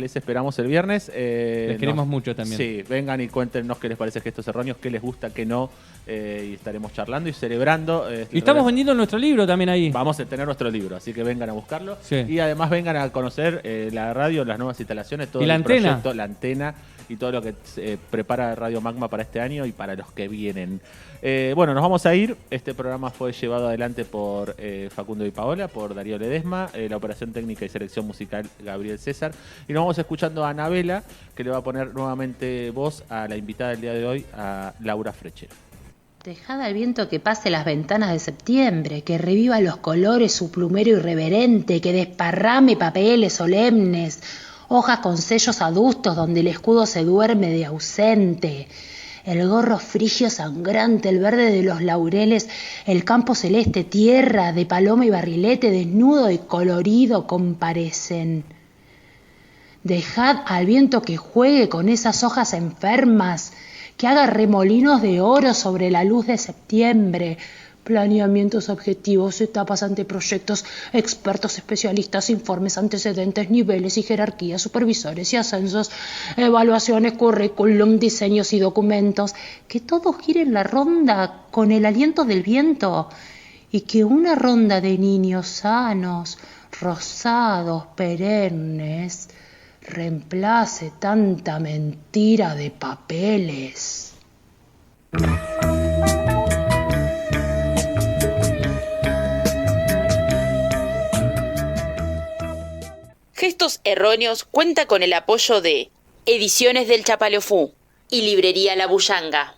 el viernes. Les queremos mucho también. Sí, vengan y cuéntenos qué les parece Gestos Erróneos, qué les gusta, qué no. Y estaremos charlando y celebrando. Y estamos vendiendo nuestro libro también ahí. Vamos a tener nuestro libro, así que vengan a buscarlo. Sí. Y además vengan a conocer la radio, las nuevas instalaciones, todo y la el antena. proyecto, la antena y todo lo que prepara Radio Magma para este año y para los que vienen. Bueno, nos vamos a ir. Este programa fue llevado adelante por Facundo y Paola, por Darío Ledesma, la operación técnica y selección musical Gabriel César. Y nos vamos escuchando a Anabela, que le va a poner nuevamente voz a la invitada del día de hoy, a Laura Frechero. Dejad al viento que pase las ventanas de septiembre, que reviva los colores su plumero irreverente, que desparrame papeles solemnes, hojas con sellos adustos donde el escudo se duerme de ausente. El gorro frigio sangrante, el verde de los laureles, el campo celeste, tierra de paloma y barrilete, desnudo y colorido comparecen. Dejad al viento que juegue con esas hojas enfermas, que haga remolinos de oro sobre la luz de septiembre. Planeamientos, objetivos, etapas, anteproyectos, expertos, especialistas, informes, antecedentes, niveles y jerarquías, supervisores y ascensos, evaluaciones, currículum, diseños y documentos. Que todo gire en la ronda con el aliento del viento y que una ronda de niños sanos, rosados, perennes, reemplace tanta mentira de papeles. Gestos Erróneos cuenta con el apoyo de Ediciones del Chapalofú y Librería La Bullanga.